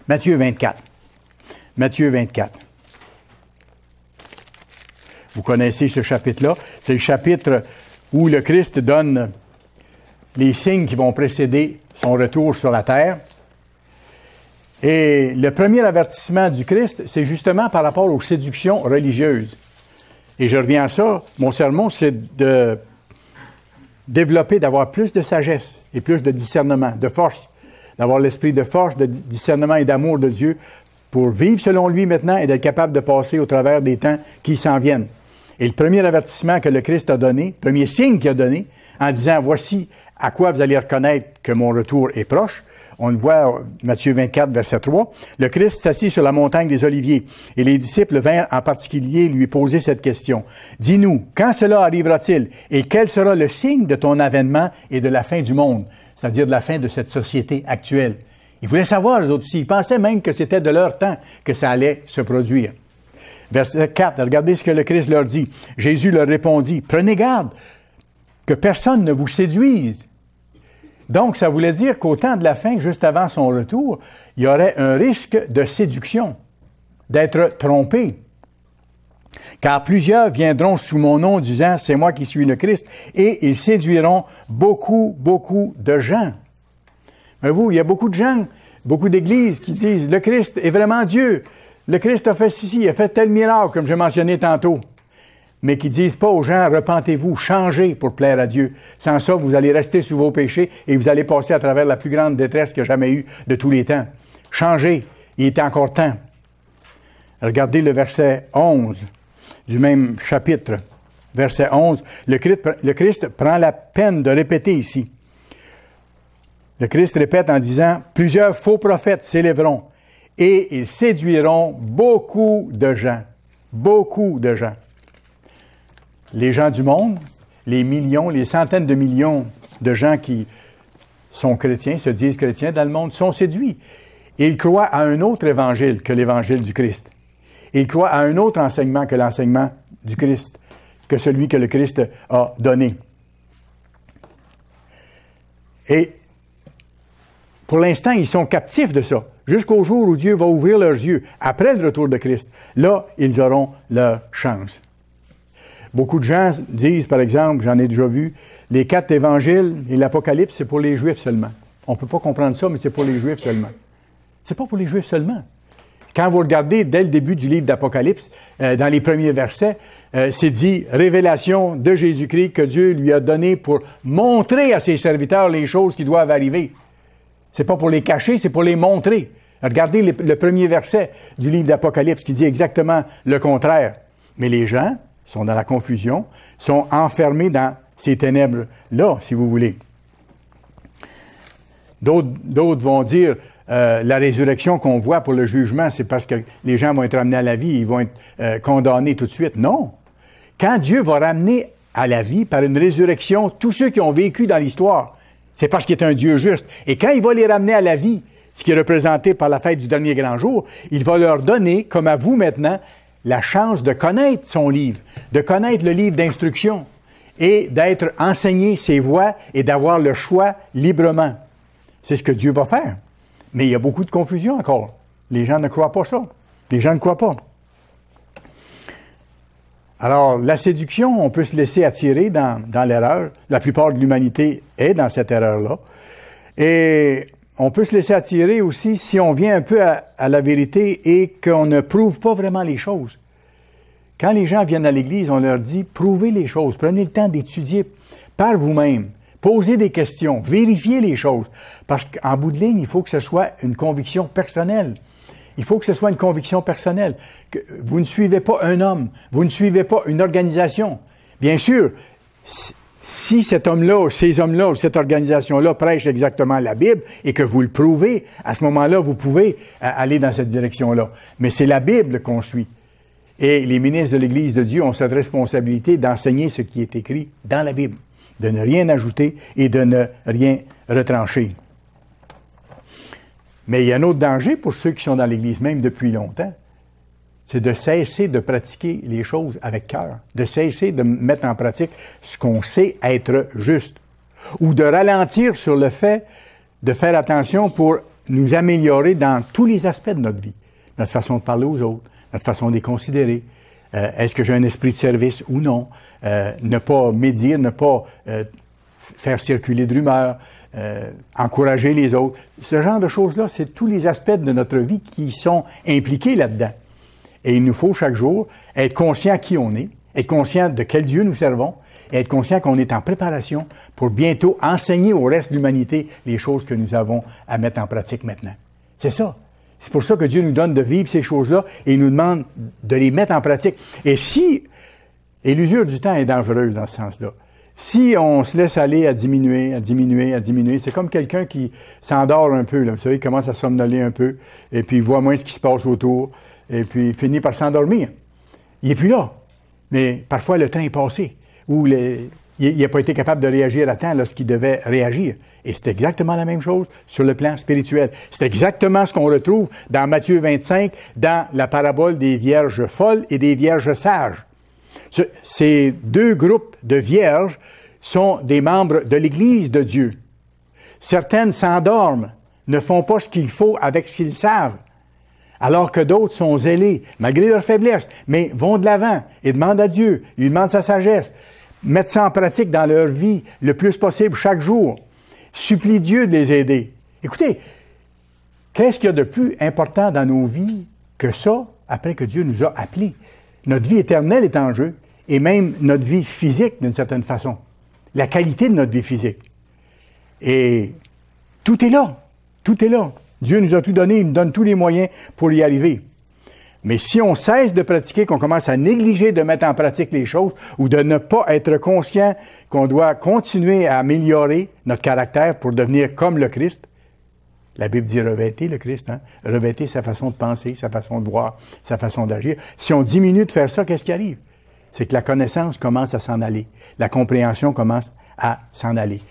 Matthieu 24. Matthieu 24. Vous connaissez ce chapitre-là. C'est le chapitre où le Christ donne les signes qui vont précéder son retour sur la terre. Et le premier avertissement du Christ, c'est justement par rapport aux séductions religieuses. Et je reviens à ça. Mon sermon, c'est de développer, d'avoir plus de sagesse et plus de discernement, de force, d'avoir l'esprit de force, de discernement et d'amour de Dieu pour vivre selon lui maintenant et d'être capable de passer au travers des temps qui s'en viennent. Et le premier avertissement que le Christ a donné, le premier signe qu'il a donné, en disant « Voici à quoi vous allez reconnaître que mon retour est proche », on le voit, Matthieu 24, verset 3. Le Christ s'assit sur la montagne des Oliviers et les disciples vinrent en particulier lui poser cette question. « Dis-nous, quand cela arrivera-t-il et quel sera le signe de ton avènement et de la fin du monde? » C'est-à-dire de la fin de cette société actuelle. Ils voulaient savoir, les autres aussi. Ils pensaient même que c'était de leur temps que ça allait se produire. Verset 4, regardez ce que le Christ leur dit. Jésus leur répondit, « Prenez garde que personne ne vous séduise. » Donc, ça voulait dire qu'au temps de la fin, juste avant son retour, il y aurait un risque de séduction, d'être trompé. Car plusieurs viendront sous mon nom disant « C'est moi qui suis le Christ » et ils séduiront beaucoup de gens. Mais vous, il y a beaucoup de gens, beaucoup d'églises qui disent « Le Christ est vraiment Dieu. Le Christ a fait ceci, il a fait tel miracle, comme j'ai mentionné tantôt. » Mais qui ne disent pas aux gens, repentez-vous, changez pour plaire à Dieu. Sans ça, vous allez rester sous vos péchés et vous allez passer à travers la plus grande détresse qu'il y a jamais eu de tous les temps. Changez, il est encore temps. Regardez le verset 11 du même chapitre. Verset 11, le Christ prend la peine de répéter ici. Le Christ répète en disant, « Plusieurs faux prophètes s'élèveront et ils séduiront beaucoup de gens. » Beaucoup de gens. Les gens du monde, les millions, les centaines de millions de gens qui sont chrétiens, se disent chrétiens dans le monde, sont séduits. Et ils croient à un autre évangile que l'évangile du Christ. Ils croient à un autre enseignement que l'enseignement du Christ, que celui que le Christ a donné. Et Pour l'instant, ils sont captifs de ça, jusqu'au jour où Dieu va ouvrir leurs yeux, après le retour de Christ. Là, ils auront leur chance. Beaucoup de gens disent, par exemple, j'en ai déjà vu, les 4 évangiles et l'Apocalypse, c'est pour les Juifs seulement. On ne peut pas comprendre ça, mais c'est pour les Juifs seulement. C'est pas pour les Juifs seulement. Quand vous regardez dès le début du livre d'Apocalypse, dans les premiers versets, c'est dit « Révélation de Jésus-Christ que Dieu lui a donné pour montrer à ses serviteurs les choses qui doivent arriver. » C'est pas pour les cacher, c'est pour les montrer. Regardez le premier verset du livre d'Apocalypse qui dit exactement le contraire. Mais les gens sont dans la confusion, sont enfermés dans ces ténèbres-là, si vous voulez. D'autres vont dire la résurrection qu'on voit pour le jugement, c'est parce que les gens vont être ramenés à la vie, ils vont être condamnés tout de suite. Non. Quand Dieu va ramener à la vie par une résurrection tous ceux qui ont vécu dans l'histoire, c'est parce qu'il est un Dieu juste. Et quand il va les ramener à la vie, ce qui est représenté par la fête du dernier grand jour, il va leur donner, comme à vous maintenant, la chance de connaître son livre, de connaître le livre d'instruction et d'être enseigné ses voies et d'avoir le choix librement. C'est ce que Dieu va faire. Mais il y a beaucoup de confusion encore. Les gens ne croient pas ça. Les gens ne croient pas. Alors, la séduction, on peut se laisser attirer dans l'erreur. La plupart de l'humanité est dans cette erreur-là. Et on peut se laisser attirer aussi si on vient un peu à la vérité et qu'on ne prouve pas vraiment les choses. Quand les gens viennent à l'Église, on leur dit « Prouvez les choses, prenez le temps d'étudier par vous-même, posez des questions, vérifiez les choses. » Parce qu'en bout de ligne, il faut que ce soit une conviction personnelle. Il faut que ce soit une conviction personnelle. Que vous ne suivez pas un homme, vous ne suivez pas une organisation. Bien sûr, si cet homme-là, ces hommes-là, ou cette organisation-là prêche exactement la Bible et que vous le prouvez, à ce moment-là, vous pouvez aller dans cette direction-là. Mais c'est la Bible qu'on suit. Et les ministres de l'Église de Dieu ont cette responsabilité d'enseigner ce qui est écrit dans la Bible, de ne rien ajouter et de ne rien retrancher. Mais il y a un autre danger pour ceux qui sont dans l'Église, même depuis longtemps, c'est de cesser de pratiquer les choses avec cœur, de cesser de mettre en pratique ce qu'on sait être juste, ou de ralentir sur le fait de faire attention pour nous améliorer dans tous les aspects de notre vie, notre façon de parler aux autres, notre façon de les considérer. Est-ce que j'ai un esprit de service ou non? Ne pas médire, ne pas faire circuler de rumeurs, encourager les autres. Ce genre de choses-là, c'est tous les aspects de notre vie qui sont impliqués là-dedans. Et il nous faut chaque jour être conscient qui on est, être conscient de quel Dieu nous servons, et être conscient qu'on est en préparation pour bientôt enseigner au reste de l'humanité les choses que nous avons à mettre en pratique maintenant. C'est ça. C'est pour ça que Dieu nous donne de vivre ces choses-là et il nous demande de les mettre en pratique. Et l'usure du temps est dangereuse dans ce sens-là. Si on se laisse aller à diminuer, c'est comme quelqu'un qui s'endort un peu, là. Vous savez, il commence à somnoler un peu, et puis il voit moins ce qui se passe autour, et puis il finit par s'endormir. Il n'est plus là. Mais parfois, le temps est passé, ou il n'a pas été capable de réagir à temps lorsqu'il devait réagir. Et c'est exactement la même chose sur le plan spirituel. C'est exactement ce qu'on retrouve dans Matthieu 25, dans la parabole des vierges folles et des vierges sages. Ces deux groupes de vierges sont des membres de l'Église de Dieu. Certaines s'endorment, ne font pas ce qu'il faut avec ce qu'ils savent, alors que d'autres sont zélés, malgré leur faiblesse, mais vont de l'avant et demandent à Dieu, lui demandent sa sagesse, mettent ça en pratique dans leur vie le plus possible chaque jour, supplient Dieu de les aider. Écoutez, qu'est-ce qu'il y a de plus important dans nos vies que ça, après que Dieu nous a appelés? Notre vie éternelle est en jeu, et même notre vie physique, d'une certaine façon. La qualité de notre vie physique. Et tout est là. Tout est là. Dieu nous a tout donné, il nous donne tous les moyens pour y arriver. Mais si on cesse de pratiquer, qu'on commence à négliger de mettre en pratique les choses, ou de ne pas être conscient qu'on doit continuer à améliorer notre caractère pour devenir comme le Christ, la Bible dit revêter le Christ, hein? Revêter sa façon de penser, sa façon de voir, sa façon d'agir. Si on diminue de faire ça, qu'est-ce qui arrive? C'est que la connaissance commence à s'en aller. La compréhension commence à s'en aller.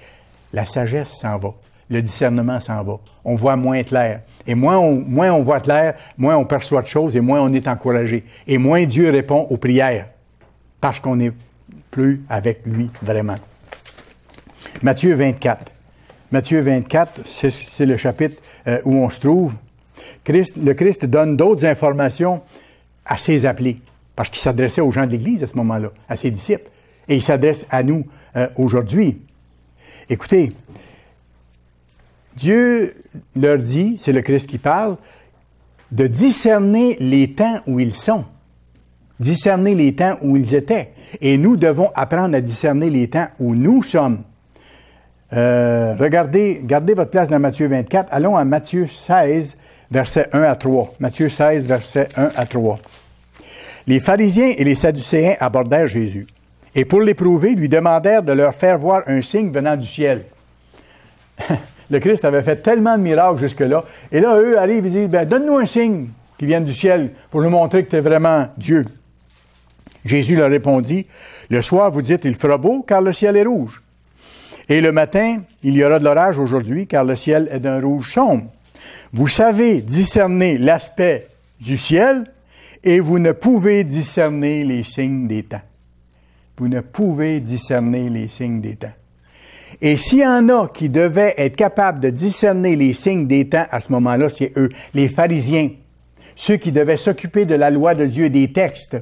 La sagesse s'en va. Le discernement s'en va. On voit moins clair. Et moins on voit clair, moins on perçoit de choses et moins on est encouragé. Et moins Dieu répond aux prières. Parce qu'on n'est plus avec lui vraiment. Matthieu 24. Matthieu 24, c'est le chapitre où on se trouve. Le Christ donne d'autres informations à ses appelés, parce qu'il s'adressait aux gens de l'Église à ce moment-là, à ses disciples. Et il s'adresse à nous aujourd'hui. Écoutez, Dieu leur dit, c'est le Christ qui parle, de discerner les temps où ils sont, discerner les temps où ils étaient. Et nous devons apprendre à discerner les temps où nous sommes. Gardez votre place dans Matthieu 24. Allons à Matthieu 16, versets 1 à 3. Matthieu 16, versets 1 à 3. Les pharisiens et les sadducéens abordèrent Jésus, et pour l'éprouver, lui demandèrent de leur faire voir un signe venant du ciel. Le Christ avait fait tellement de miracles jusque-là, et là, eux arrivent et disent, « Donne-nous un signe qui vienne du ciel pour nous montrer que tu es vraiment Dieu. » Jésus leur répondit, « Le soir, vous dites, il fera beau, car le ciel est rouge. Et le matin, il y aura de l'orage aujourd'hui, car le ciel est d'un rouge sombre. Vous savez discerner l'aspect du ciel, et vous ne pouvez discerner les signes des temps. » Vous ne pouvez discerner les signes des temps. Et s'il y en a qui devaient être capables de discerner les signes des temps à ce moment-là, c'est eux, les pharisiens, ceux qui devaient s'occuper de la loi de Dieu, des textes.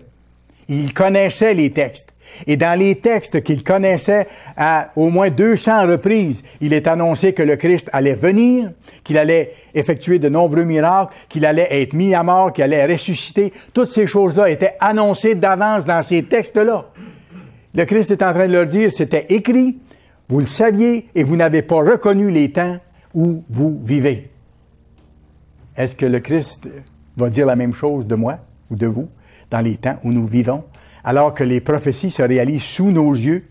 Ils connaissaient les textes. Et dans les textes qu'ils connaissaient à au moins 200 reprises, il est annoncé que le Christ allait venir, qu'il allait effectuer de nombreux miracles, qu'il allait être mis à mort, qu'il allait ressusciter. Toutes ces choses-là étaient annoncées d'avance dans ces textes-là. Le Christ est en train de leur dire, c'était écrit, vous le saviez et vous n'avez pas reconnu les temps où vous vivez. Est-ce que le Christ va dire la même chose de moi ou de vous dans les temps où nous vivons, alors que les prophéties se réalisent sous nos yeux?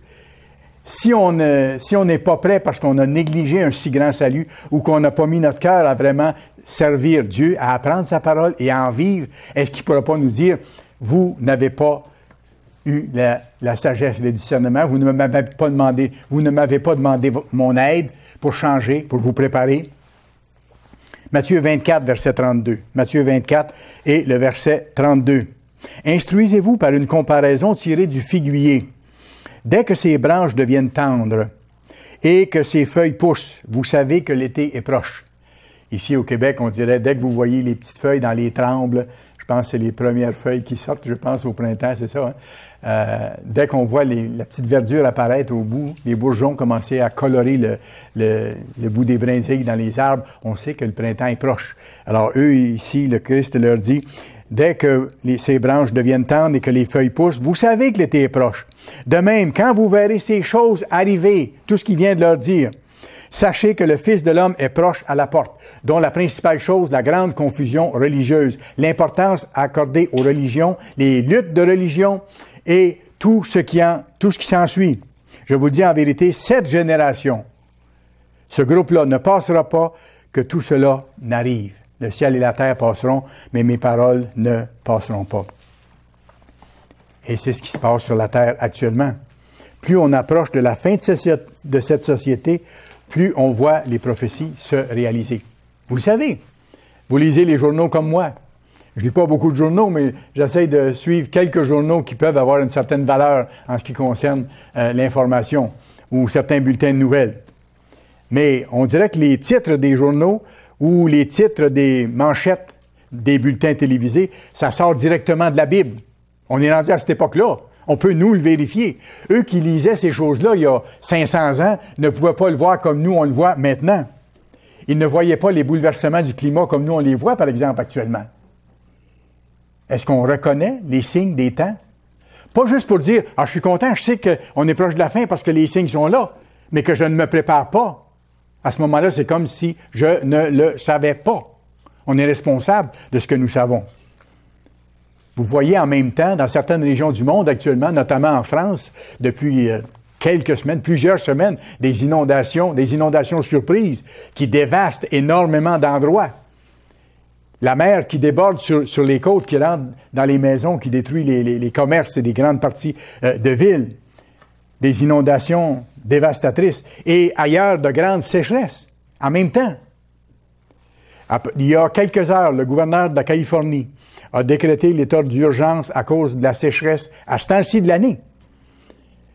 Si on n'est pas prêt parce qu'on a négligé un si grand salut ou qu'on n'a pas mis notre cœur à vraiment servir Dieu, à apprendre sa parole et à en vivre, est-ce qu'il ne pourra pas nous dire, vous n'avez pas eu la sagesse et le discernement, vous ne m'avez pas demandé mon aide pour changer, pour vous préparer. Matthieu 24, verset 32. Matthieu 24 et le verset 32. Instruisez-vous par une comparaison tirée du figuier. Dès que ses branches deviennent tendres et que ses feuilles poussent, vous savez que l'été est proche. Ici au Québec, on dirait, dès que vous voyez les petites feuilles dans les trembles, je pense que c'est les premières feuilles qui sortent, je pense, au printemps, c'est ça. Hein? Dès qu'on voit la petite verdure apparaître au bout, les bourgeons commencer à colorer le bout des brindilles dans les arbres, on sait que le printemps est proche. Alors eux, ici, le Christ leur dit, dès que ces branches deviennent tendres et que les feuilles poussent, vous savez que l'été est proche. De même, quand vous verrez ces choses arriver, tout ce qu'il vient de leur dire, sachez que le Fils de l'homme est proche à la porte, dont la principale chose, la grande confusion religieuse, l'importance accordée aux religions, les luttes de religion et tout ce qui s'ensuit. Je vous le dis en vérité, cette génération, ce groupe-là ne passera pas que tout cela n'arrive. Le ciel et la terre passeront, mais mes paroles ne passeront pas. Et c'est ce qui se passe sur la terre actuellement. Plus on approche de la fin de cette société, plus on voit les prophéties se réaliser. Vous le savez, vous lisez les journaux comme moi. Je ne lis pas beaucoup de journaux, mais j'essaie de suivre quelques journaux qui peuvent avoir une certaine valeur en ce qui concerne l'information ou certains bulletins de nouvelles. Mais on dirait que les titres des journaux ou les titres des manchettes des bulletins télévisés, ça sort directement de la Bible. On est rendu à cette époque-là. On peut nous le vérifier. Eux qui lisaient ces choses-là il y a 500 ans ne pouvaient pas le voir comme nous on le voit maintenant. Ils ne voyaient pas les bouleversements du climat comme nous on les voit, par exemple, actuellement. Est-ce qu'on reconnaît les signes des temps? Pas juste pour dire, « Ah, je suis content, je sais qu'on est proche de la fin parce que les signes sont là, mais que je ne me prépare pas. » À ce moment-là, c'est comme si je ne le savais pas. On est responsable de ce que nous savons. Vous voyez en même temps, dans certaines régions du monde actuellement, notamment en France, depuis quelques semaines, plusieurs semaines, des inondations surprises qui dévastent énormément d'endroits. La mer qui déborde sur les côtes, qui rentre dans les maisons, qui détruit les commerces et des grandes parties de villes. Des inondations dévastatrices. Et ailleurs, de grandes sécheresses, en même temps. Il y a quelques heures, le gouverneur de la Californie a décrété l'état d'urgence à cause de la sécheresse à ce temps-ci de l'année.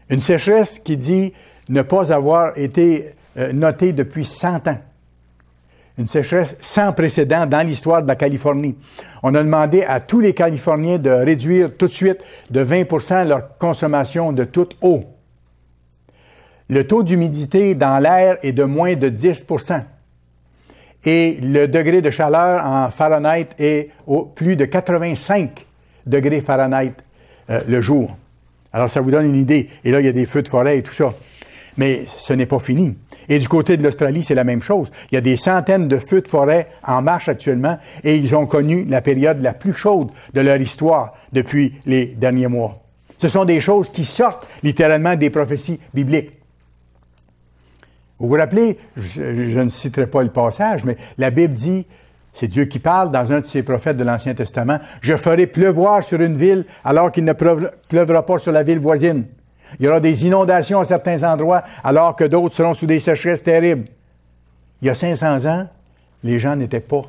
Une sécheresse qui dit ne pas avoir été notée depuis 100 ans. Une sécheresse sans précédent dans l'histoire de la Californie. On a demandé à tous les Californiens de réduire tout de suite de 20 leur consommation de toute eau. Le taux d'humidité dans l'air est de moins de 10 et le degré de chaleur en Fahrenheit est au plus de 85 degrés Fahrenheit le jour. Alors, ça vous donne une idée. Et là, il y a des feux de forêt et tout ça. Mais ce n'est pas fini. Et du côté de l'Australie, c'est la même chose. Il y a des centaines de feux de forêt en marche actuellement et ils ont connu la période la plus chaude de leur histoire depuis les derniers mois. Ce sont des choses qui sortent littéralement des prophéties bibliques. Vous vous rappelez, je ne citerai pas le passage, mais la Bible dit, c'est Dieu qui parle dans un de ses prophètes de l'Ancien Testament, « Je ferai pleuvoir sur une ville alors qu'il ne pleuvra pas sur la ville voisine. » Il y aura des inondations à certains endroits, alors que d'autres seront sous des sécheresses terribles. Il y a 500 ans, les gens n'étaient pas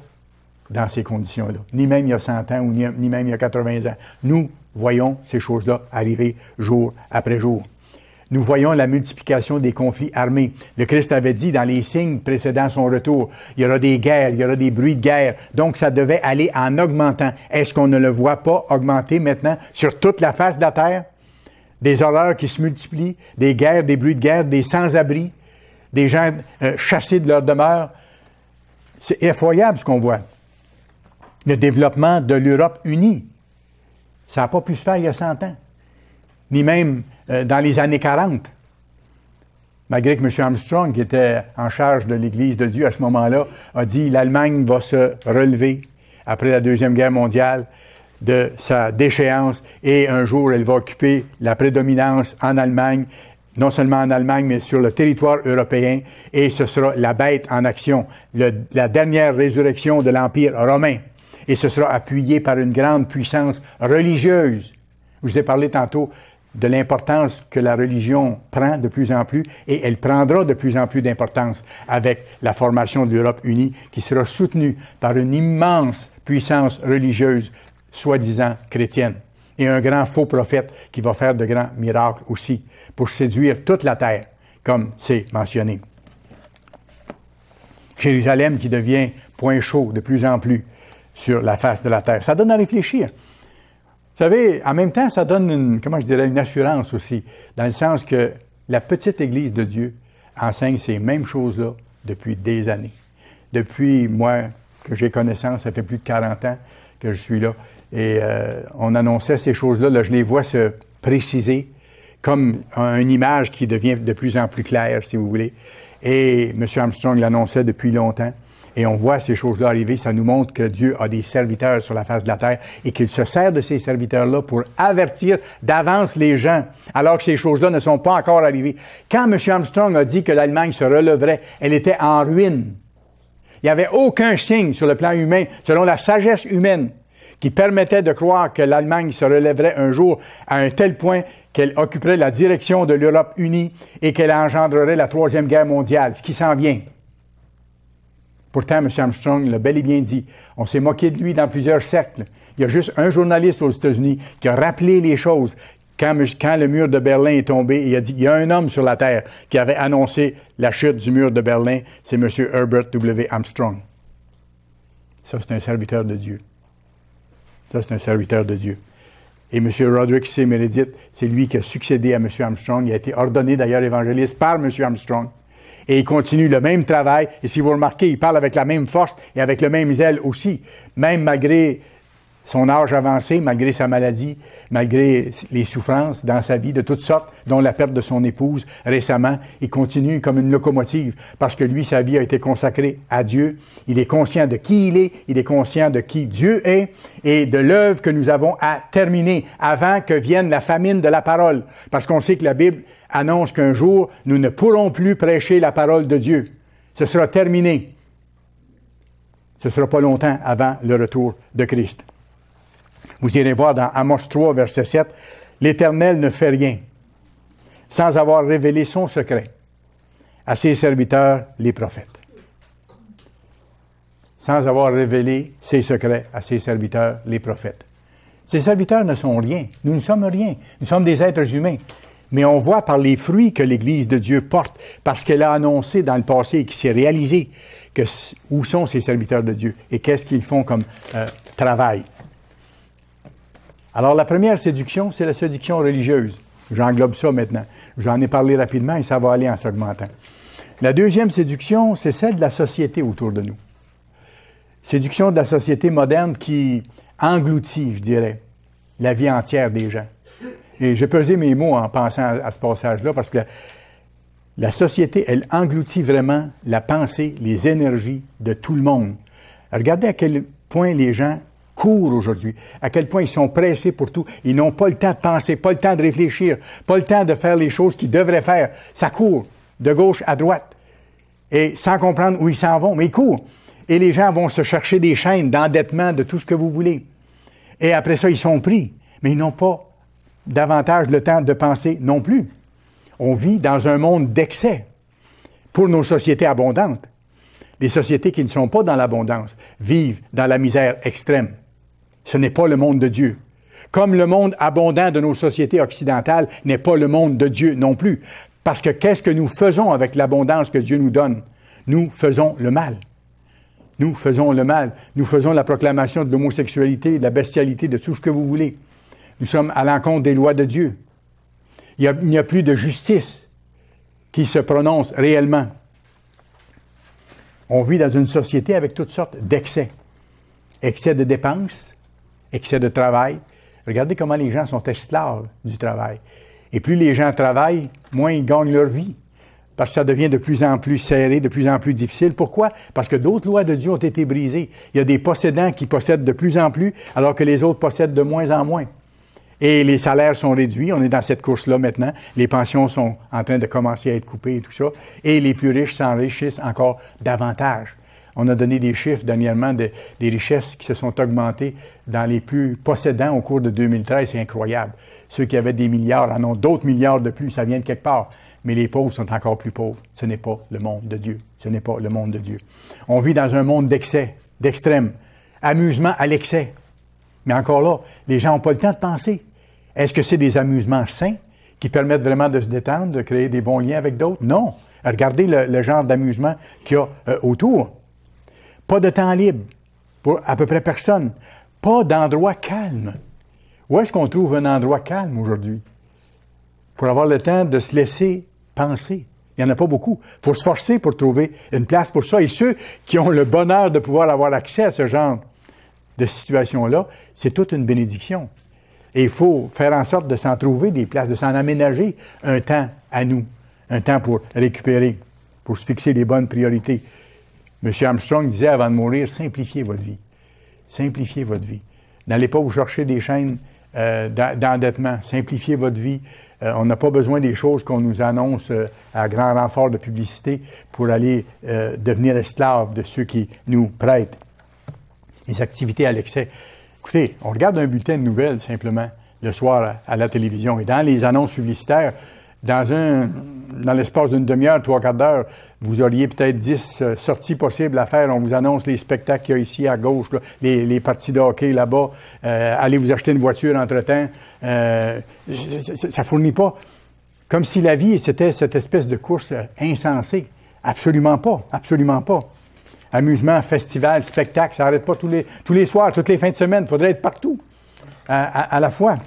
dans ces conditions-là, ni même il y a 100 ans, ou ni même il y a 80 ans. Nous voyons ces choses-là arriver jour après jour. Nous voyons la multiplication des conflits armés. Le Christ avait dit dans les signes précédant son retour, il y aura des guerres, il y aura des bruits de guerre. Donc, ça devait aller en augmentant. Est-ce qu'on ne le voit pas augmenter maintenant sur toute la face de la terre? Des horreurs qui se multiplient, des guerres, des bruits de guerre, des sans-abri, des gens chassés de leur demeure. C'est effroyable ce qu'on voit. Le développement de l'Europe unie, ça n'a pas pu se faire il y a 100 ans, ni même dans les années 40. Malgré que M. Armstrong, qui était en charge de l'Église de Dieu à ce moment-là, a dit « l'Allemagne va se relever après la Deuxième Guerre mondiale », de sa déchéance et un jour elle va occuper la prédominance en Allemagne, non seulement en Allemagne, mais sur le territoire européen et ce sera la bête en action, la dernière résurrection de l'Empire romain et ce sera appuyé par une grande puissance religieuse. Je vous ai parlé tantôt de l'importance que la religion prend de plus en plus et elle prendra de plus en plus d'importance avec la formation de l'Europe unie qui sera soutenue par une immense puissance religieuse soi-disant chrétienne, et un grand faux prophète qui va faire de grands miracles aussi pour séduire toute la terre, comme c'est mentionné. Jérusalem qui devient point chaud de plus en plus sur la face de la terre. Ça donne à réfléchir. Vous savez, en même temps, ça donne une assurance aussi, dans le sens que la petite Église de Dieu enseigne ces mêmes choses-là depuis des années. Depuis, moi, que j'ai connaissance, ça fait plus de 40 ans que je suis là, et on annonçait ces choses-là, là, je les vois se préciser comme une image qui devient de plus en plus claire, si vous voulez. Et M. Armstrong l'annonçait depuis longtemps. Et on voit ces choses-là arriver. Ça nous montre que Dieu a des serviteurs sur la face de la terre et qu'il se sert de ces serviteurs-là pour avertir d'avance les gens, alors que ces choses-là ne sont pas encore arrivées. Quand M. Armstrong a dit que l'Allemagne se relèverait, elle était en ruine. Il n'y avait aucun signe sur le plan humain, selon la sagesse humaine, qui permettait de croire que l'Allemagne se relèverait un jour à un tel point qu'elle occuperait la direction de l'Europe unie et qu'elle engendrerait la Troisième Guerre mondiale, ce qui s'en vient. Pourtant, M. Armstrong l'a bel et bien dit. On s'est moqué de lui dans plusieurs cercles. Il y a juste un journaliste aux États-Unis qui a rappelé les choses quand le mur de Berlin est tombé. Il a dit, il y a un homme sur la Terre qui avait annoncé la chute du mur de Berlin. C'est M. Herbert W. Armstrong. Ça, c'est un serviteur de Dieu. Ça, c'est un serviteur de Dieu. Et M. Roderick C. Meredith, c'est lui qui a succédé à M. Armstrong. Il a été ordonné d'ailleurs évangéliste par M. Armstrong. Et il continue le même travail. Et si vous remarquez, il parle avec la même force et avec le même zèle aussi. Même malgré son âge avancé, malgré sa maladie, malgré les souffrances dans sa vie de toutes sortes, dont la perte de son épouse récemment, il continue comme une locomotive parce que lui, sa vie a été consacrée à Dieu. Il est conscient de qui il est conscient de qui Dieu est et de l'œuvre que nous avons à terminer avant que vienne la famine de la parole. Parce qu'on sait que la Bible annonce qu'un jour, nous ne pourrons plus prêcher la parole de Dieu. Ce sera terminé. Ce ne sera pas longtemps avant le retour de Christ. Vous irez voir dans Amos 3, verset 7, « L'Éternel ne fait rien sans avoir révélé son secret à ses serviteurs, les prophètes. » Sans avoir révélé ses secrets à ses serviteurs, les prophètes. Ces serviteurs ne sont rien. Nous ne sommes rien. Nous sommes des êtres humains. Mais on voit par les fruits que l'Église de Dieu porte, parce qu'elle a annoncé dans le passé et qui s'est réalisé que où sont ces serviteurs de Dieu et qu'est-ce qu'ils font comme travail. Alors, la première séduction, c'est la séduction religieuse. J'englobe ça maintenant. J'en ai parlé rapidement et ça va aller en s'augmentant. La deuxième séduction, c'est celle de la société autour de nous. Séduction de la société moderne qui engloutit, je dirais, la vie entière des gens. Et j'ai pesé mes mots en pensant à ce passage-là parce que la société, elle engloutit vraiment la pensée, les énergies de tout le monde. Regardez à quel point les gens courent aujourd'hui, à quel point ils sont pressés pour tout. Ils n'ont pas le temps de penser, pas le temps de réfléchir, pas le temps de faire les choses qu'ils devraient faire. Ça court de gauche à droite et sans comprendre où ils s'en vont, mais ils courent. Et les gens vont se chercher des chaînes d'endettement, de tout ce que vous voulez. Et après ça, ils sont pris, mais ils n'ont pas davantage le temps de penser non plus. On vit dans un monde d'excès pour nos sociétés abondantes. Les sociétés qui ne sont pas dans l'abondance vivent dans la misère extrême. Ce n'est pas le monde de Dieu. Comme le monde abondant de nos sociétés occidentales n'est pas le monde de Dieu non plus. Parce que qu'est-ce que nous faisons avec l'abondance que Dieu nous donne? Nous faisons le mal. Nous faisons le mal. Nous faisons la proclamation de l'homosexualité, de la bestialité, de tout ce que vous voulez. Nous sommes à l'encontre des lois de Dieu. Il n'y a plus de justice qui se prononce réellement. On vit dans une société avec toutes sortes d'excès. Excès de dépenses, excès de travail. Regardez comment les gens sont esclaves du travail. Et plus les gens travaillent, moins ils gagnent leur vie. Parce que ça devient de plus en plus serré, de plus en plus difficile. Pourquoi? Parce que d'autres lois de Dieu ont été brisées. Il y a des possédants qui possèdent de plus en plus, alors que les autres possèdent de moins en moins. Et les salaires sont réduits. On est dans cette course-là maintenant. Les pensions sont en train de commencer à être coupées et tout ça. Et les plus riches s'enrichissent encore davantage. On a donné des chiffres dernièrement des richesses qui se sont augmentées dans les plus possédants au cours de 2013. C'est incroyable. Ceux qui avaient des milliards en ont d'autres milliards de plus. Ça vient de quelque part. Mais les pauvres sont encore plus pauvres. Ce n'est pas le monde de Dieu. Ce n'est pas le monde de Dieu. On vit dans un monde d'excès, d'extrême. Amusement à l'excès. Mais encore là, les gens n'ont pas le temps de penser. Est-ce que c'est des amusements sains qui permettent vraiment de se détendre, de créer des bons liens avec d'autres? Non. Regardez le genre d'amusement qu'il y a autour. Pas de temps libre pour à peu près personne. Pas d'endroit calme. Où est-ce qu'on trouve un endroit calme aujourd'hui? Pour avoir le temps de se laisser penser. Il n'y en a pas beaucoup. Il faut se forcer pour trouver une place pour ça. Et ceux qui ont le bonheur de pouvoir avoir accès à ce genre de situation-là, c'est toute une bénédiction. Et il faut faire en sorte de s'en trouver des places, de s'en aménager un temps à nous, un temps pour récupérer, pour se fixer les bonnes priorités. M. Armstrong disait avant de mourir, simplifiez votre vie. Simplifiez votre vie. N'allez pas vous chercher des chaînes d'endettement. Simplifiez votre vie. On n'a pas besoin des choses qu'on nous annonce à grand renfort de publicité pour aller devenir esclaves de ceux qui nous prêtent. Les activités à l'excès. Écoutez, on regarde un bulletin de nouvelles simplement le soir à la télévision et dans les annonces publicitaires, dans l'espace d'une demi-heure, 3/4 d'heure, vous auriez peut-être 10 sorties possibles à faire. On vous annonce les spectacles qu'il y a ici à gauche, là, les parties de hockey là-bas, allez vous acheter une voiture entre-temps. Ça fournit pas. Comme si la vie, c'était cette espèce de course insensée. Absolument pas. Absolument pas. Amusement, festival, spectacle, ça n'arrête pas tous les soirs, toutes les fins de semaine. Il faudrait être partout, à la fois.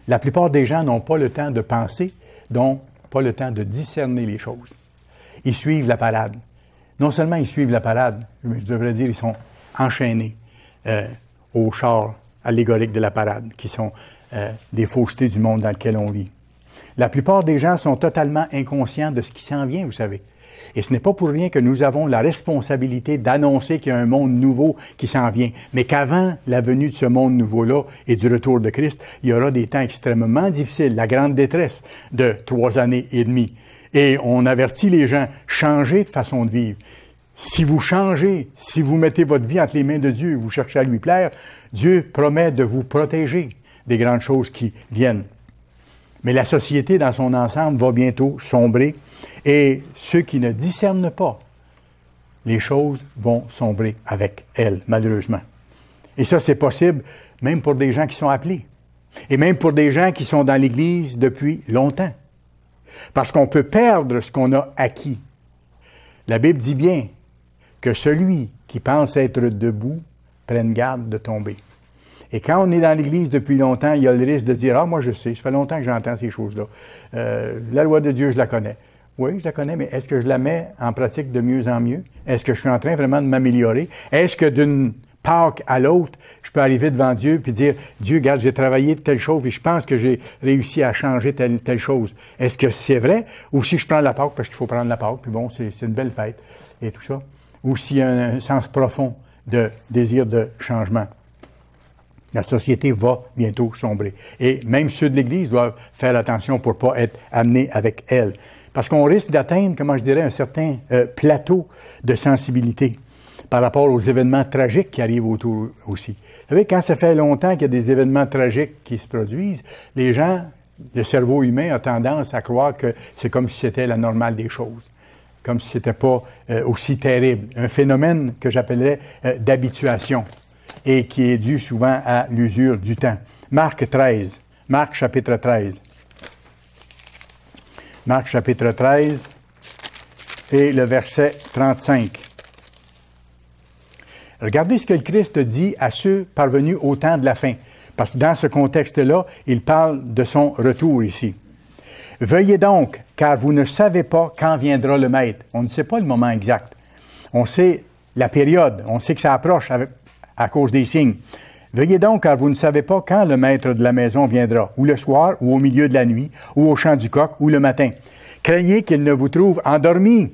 La plupart des gens n'ont pas le temps de penser, donc pas le temps de discerner les choses. Ils suivent la parade. Non seulement ils suivent la parade, je devrais dire ils sont enchaînés aux chars allégoriques de la parade, qui sont des faussetés du monde dans lequel on vit. La plupart des gens sont totalement inconscients de ce qui s'en vient, vous savez. Et ce n'est pas pour rien que nous avons la responsabilité d'annoncer qu'il y a un monde nouveau qui s'en vient, mais qu'avant la venue de ce monde nouveau-là et du retour de Christ, il y aura des temps extrêmement difficiles, la grande détresse de 3 années et demie. Et on avertit les gens, changez de façon de vivre. Si vous changez, si vous mettez votre vie entre les mains de Dieu, vous cherchez à lui plaire, Dieu promet de vous protéger des grandes choses qui viennent. Mais la société dans son ensemble va bientôt sombrer et ceux qui ne discernent pas, les choses vont sombrer avec elle, malheureusement. Et ça, c'est possible même pour des gens qui sont appelés. Et même pour des gens qui sont dans l'Église depuis longtemps. Parce qu'on peut perdre ce qu'on a acquis. La Bible dit bien que celui qui pense être debout prenne garde de tomber. Et quand on est dans l'Église depuis longtemps, il y a le risque de dire « Ah, moi je sais, ça fait longtemps que j'entends ces choses-là. La loi de Dieu, je la connais. » Oui, je la connais, mais est-ce que je la mets en pratique de mieux en mieux? Est-ce que je suis en train vraiment de m'améliorer? Est-ce que d'une Pâques à l'autre, je peux arriver devant Dieu et dire « Dieu, regarde, j'ai travaillé telle chose et je pense que j'ai réussi à changer telle chose. » Est-ce que c'est vrai? Ou si je prends la Pâques parce qu'il faut prendre la Pâques, puis bon, c'est une belle fête et tout ça. Ou s'il y a un sens profond de désir de changement. La société va bientôt sombrer. Et même ceux de l'Église doivent faire attention pour ne pas être amenés avec elle. Parce qu'on risque d'atteindre, comment je dirais, un certain plateau de sensibilité par rapport aux événements tragiques qui arrivent autour aussi. Vous savez, quand ça fait longtemps qu'il y a des événements tragiques qui se produisent, les gens, le cerveau humain a tendance à croire que c'est comme si c'était la normale des choses, comme si c'était pas aussi terrible. Un phénomène que j'appellerais d'habituation et qui est dû souvent à l'usure du temps. Marc 13, Marc chapitre 13. Marc chapitre 13 et le verset 35. Regardez ce que le Christ dit à ceux parvenus au temps de la fin. Parce que dans ce contexte-là, il parle de son retour ici. « Veuillez donc, car vous ne savez pas quand viendra le Maître. » On ne sait pas le moment exact. On sait la période. On sait que ça approche à cause des signes. « Veuillez donc, car vous ne savez pas quand le Maître de la maison viendra, ou le soir, ou au milieu de la nuit, ou au chant du coq, ou le matin. Craignez qu'il ne vous trouve endormis,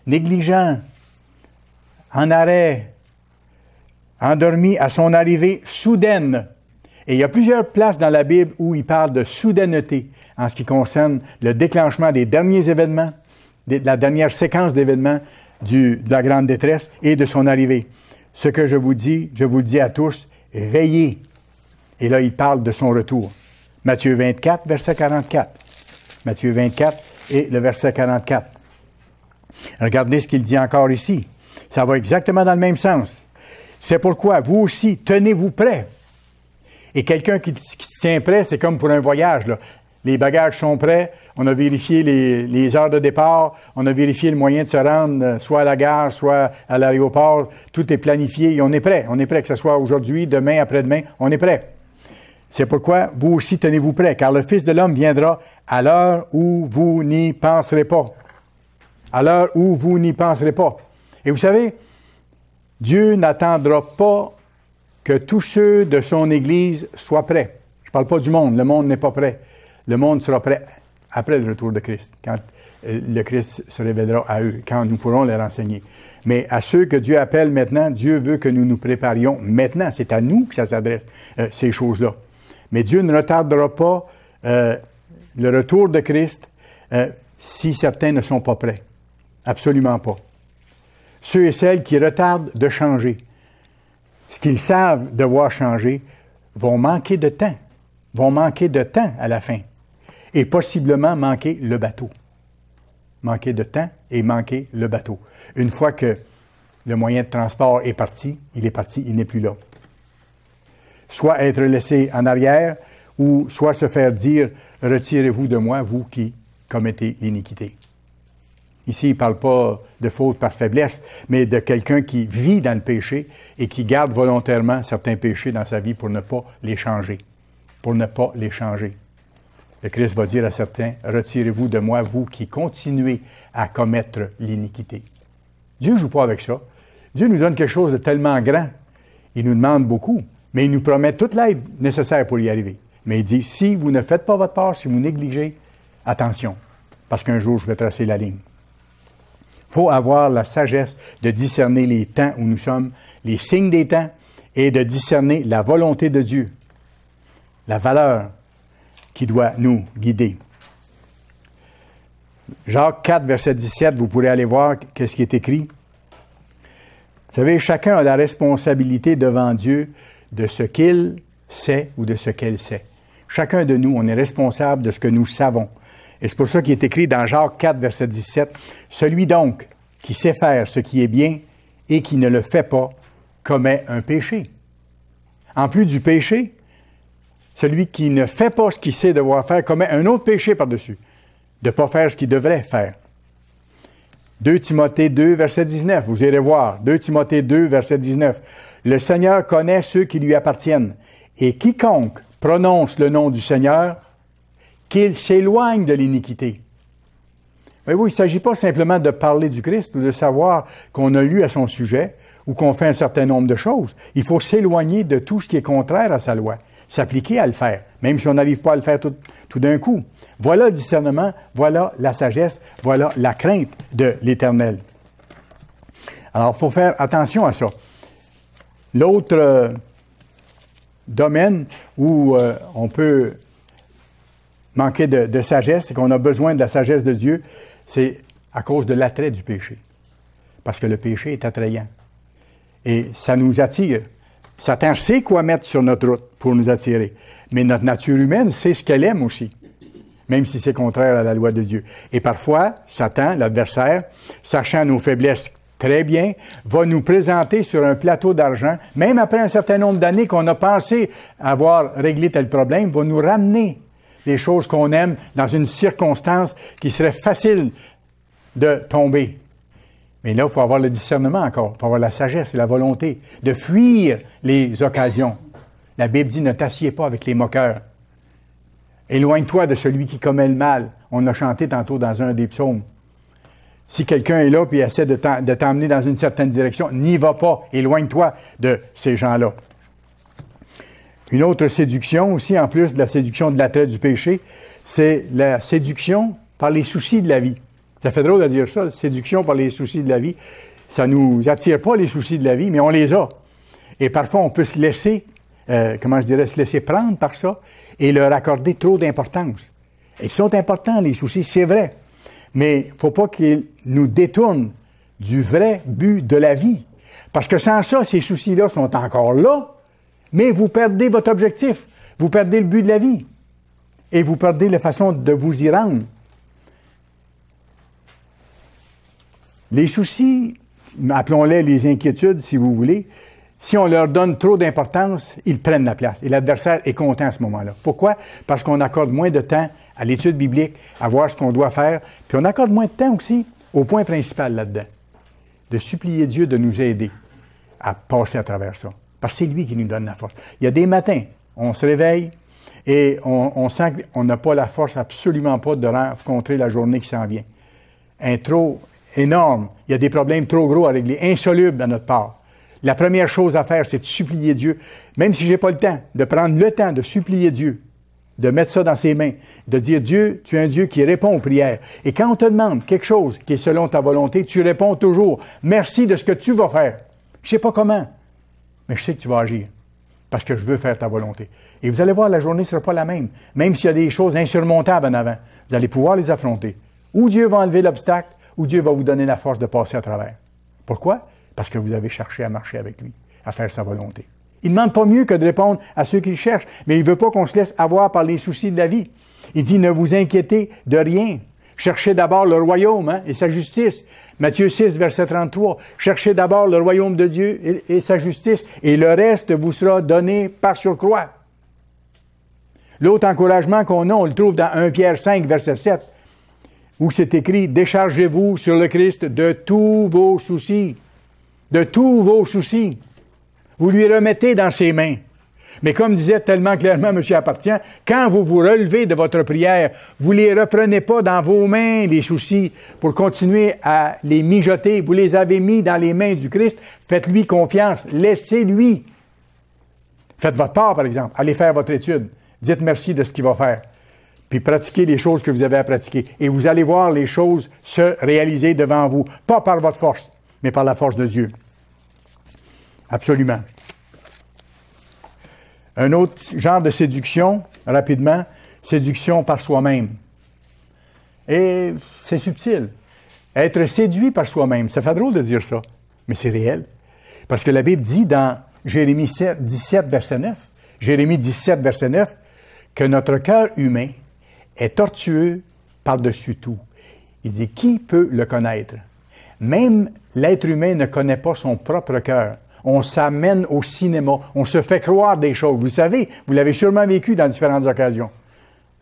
négligents, en arrêt, endormi à son arrivée soudaine. » Et il y a plusieurs places dans la Bible où il parle de soudaineté en ce qui concerne le déclenchement des derniers événements, de la dernière séquence d'événements de la grande détresse et de son arrivée. Ce que je vous le dis à tous, veillez. Et là, il parle de son retour. Matthieu 24, verset 44. Matthieu 24 et le verset 44. Regardez ce qu'il dit encore ici. Ça va exactement dans le même sens. C'est pourquoi, vous aussi, tenez-vous prêts. Et quelqu'un qui se tient prêt, c'est comme pour un voyage, là. Les bagages sont prêts, on a vérifié les heures de départ, on a vérifié le moyen de se rendre, soit à la gare, soit à l'aéroport, tout est planifié et on est prêt, que ce soit aujourd'hui, demain, après-demain, on est prêt. C'est pourquoi, vous aussi, tenez-vous prêts, car le Fils de l'homme viendra à l'heure où vous n'y penserez pas. À l'heure où vous n'y penserez pas. Et vous savez, Dieu n'attendra pas que tous ceux de son Église soient prêts. Je ne parle pas du monde, le monde n'est pas prêt. Le monde sera prêt après le retour de Christ, quand le Christ se révélera à eux, quand nous pourrons leur enseigner. Mais à ceux que Dieu appelle maintenant, Dieu veut que nous nous préparions maintenant. C'est à nous que ça s'adresse, ces choses-là. Mais Dieu ne retardera pas le retour de Christ si certains ne sont pas prêts. Absolument pas. Ceux et celles qui retardent de changer, ce qu'ils savent devoir changer, vont manquer de temps. Vont manquer de temps à la fin. Et possiblement manquer le bateau. Manquer de temps et manquer le bateau. Une fois que le moyen de transport est parti, il n'est plus là. Soit être laissé en arrière, ou soit se faire dire « Retirez-vous de moi, vous qui commettez l'iniquité ». Ici, il ne parle pas de faute par faiblesse, mais de quelqu'un qui vit dans le péché et qui garde volontairement certains péchés dans sa vie pour ne pas les changer. Pour ne pas les changer. Le Christ va dire à certains, « Retirez-vous de moi, vous qui continuez à commettre l'iniquité. » Dieu ne joue pas avec ça. Dieu nous donne quelque chose de tellement grand. Il nous demande beaucoup, mais il nous promet toute l'aide nécessaire pour y arriver. Mais il dit, si vous ne faites pas votre part, si vous négligez, attention, parce qu'un jour, je vais tracer la ligne. Il faut avoir la sagesse de discerner les temps où nous sommes, les signes des temps, et de discerner la volonté de Dieu, la valeur qui doit nous guider. Jacques 4, verset 17, vous pourrez aller voir qu'est-ce qui est écrit. Vous savez, chacun a la responsabilité devant Dieu de ce qu'il sait ou de ce qu'elle sait. Chacun de nous, on est responsable de ce que nous savons. Et c'est pour ça qu'il est écrit dans Jacques 4, verset 17, « Celui donc qui sait faire ce qui est bien et qui ne le fait pas commet un péché. » En plus du péché, celui qui ne fait pas ce qu'il sait devoir faire commet un autre péché par-dessus, de ne pas faire ce qu'il devrait faire. 2 Timothée 2, verset 19, vous irez voir. 2 Timothée 2, verset 19. Le Seigneur connaît ceux qui lui appartiennent, et quiconque prononce le nom du Seigneur, qu'il s'éloigne de l'iniquité. Voyez-vous, il ne s'agit pas simplement de parler du Christ ou de savoir qu'on a lu à son sujet ou qu'on fait un certain nombre de choses. Il faut s'éloigner de tout ce qui est contraire à sa loi, s'appliquer à le faire, même si on n'arrive pas à le faire tout d'un coup. Voilà le discernement, voilà la sagesse, voilà la crainte de l'Éternel. Alors, il faut faire attention à ça. L'autre domaine où on peut manquer de sagesse et qu'on a besoin de la sagesse de Dieu, c'est à cause de l'attrait du péché. Parce que le péché est attrayant. Et ça nous attire. Satan sait quoi mettre sur notre route pour nous attirer. Mais notre nature humaine sait ce qu'elle aime aussi, même si c'est contraire à la loi de Dieu. Et parfois, Satan, l'adversaire, sachant nos faiblesses très bien, va nous présenter sur un plateau d'argent, même après un certain nombre d'années qu'on a pensé avoir réglé tel problème, va nous ramener les choses qu'on aime dans une circonstance qui serait facile de tomber. Mais là, il faut avoir le discernement encore, il faut avoir la sagesse et la volonté de fuir les occasions. La Bible dit, ne t'assieds pas avec les moqueurs. Éloigne-toi de celui qui commet le mal. On a chanté tantôt dans un des psaumes. Si quelqu'un est là et essaie de t'emmener dans une certaine direction, n'y va pas. Éloigne-toi de ces gens-là. Une autre séduction aussi, en plus de la séduction de l'attrait du péché, c'est la séduction par les soucis de la vie. Ça fait drôle de dire ça, séduction par les soucis de la vie. Ça ne nous attire pas les soucis de la vie, mais on les a. Et parfois, on peut se laisser, se laisser prendre par ça et leur accorder trop d'importance. Ils sont importants, les soucis, c'est vrai. Mais il ne faut pas qu'ils nous détournent du vrai but de la vie. Parce que sans ça, ces soucis-là sont encore là, mais vous perdez votre objectif. Vous perdez le but de la vie. Et vous perdez la façon de vous y rendre. Les soucis, appelons-les les inquiétudes, si vous voulez, si on leur donne trop d'importance, ils prennent la place. Et l'adversaire est content à ce moment-là. Pourquoi? Parce qu'on accorde moins de temps à l'étude biblique, à voir ce qu'on doit faire, puis on accorde moins de temps aussi au point principal là-dedans, de supplier Dieu de nous aider à passer à travers ça. Parce que c'est lui qui nous donne la force. Il y a des matins, on se réveille et on sent qu'on n'a pas la force, absolument pas, de rencontrer la journée qui s'en vient. Un trop énorme, il y a des problèmes trop gros à régler, insolubles dans notre part. La première chose à faire, c'est de supplier Dieu, même si je n'ai pas le temps, de prendre le temps de supplier Dieu, de mettre ça dans ses mains, de dire, Dieu, tu es un Dieu qui répond aux prières. Et quand on te demande quelque chose qui est selon ta volonté, tu réponds toujours, merci de ce que tu vas faire. Je ne sais pas comment, mais je sais que tu vas agir, parce que je veux faire ta volonté. Et vous allez voir, la journée ne sera pas la même, même s'il y a des choses insurmontables en avant. Vous allez pouvoir les affronter. Ou Dieu va enlever l'obstacle, ou Dieu va vous donner la force de passer à travers. Pourquoi? Parce que vous avez cherché à marcher avec lui, à faire sa volonté. Il ne demande pas mieux que de répondre à ceux qui le cherchent, mais il ne veut pas qu'on se laisse avoir par les soucis de la vie. Il dit, ne vous inquiétez de rien. Cherchez d'abord le royaume et sa justice. Matthieu 6, verset 33. Cherchez d'abord le royaume de Dieu et sa justice, et le reste vous sera donné par surcroît. L'autre encouragement qu'on a, on le trouve dans 1 Pierre 5, verset 7, où c'est écrit, déchargez-vous sur le Christ de tous vos soucis. De tous vos soucis. Vous lui remettez dans ses mains. Mais comme disait tellement clairement M. Appartient, quand vous vous relevez de votre prière, vous ne les reprenez pas dans vos mains, les soucis, pour continuer à les mijoter. Vous les avez mis dans les mains du Christ. Faites-lui confiance. Laissez-lui. Faites votre part, par exemple. Allez faire votre étude. Dites merci de ce qu'il va faire. Puis pratiquez les choses que vous avez à pratiquer. Et vous allez voir les choses se réaliser devant vous. Pas par votre force, mais par la force de Dieu. Absolument. Un autre genre de séduction, rapidement, séduction par soi-même. Et c'est subtil. Être séduit par soi-même, ça fait drôle de dire ça, mais c'est réel. Parce que la Bible dit dans Jérémie 17, verset 9, Jérémie 17, verset 9, que notre cœur humain est tortueux par-dessus tout. Il dit, qui peut le connaître? Même l'être humain ne connaît pas son propre cœur. on s'amène au cinéma, on se fait croire des choses. Vous savez, vous l'avez sûrement vécu dans différentes occasions.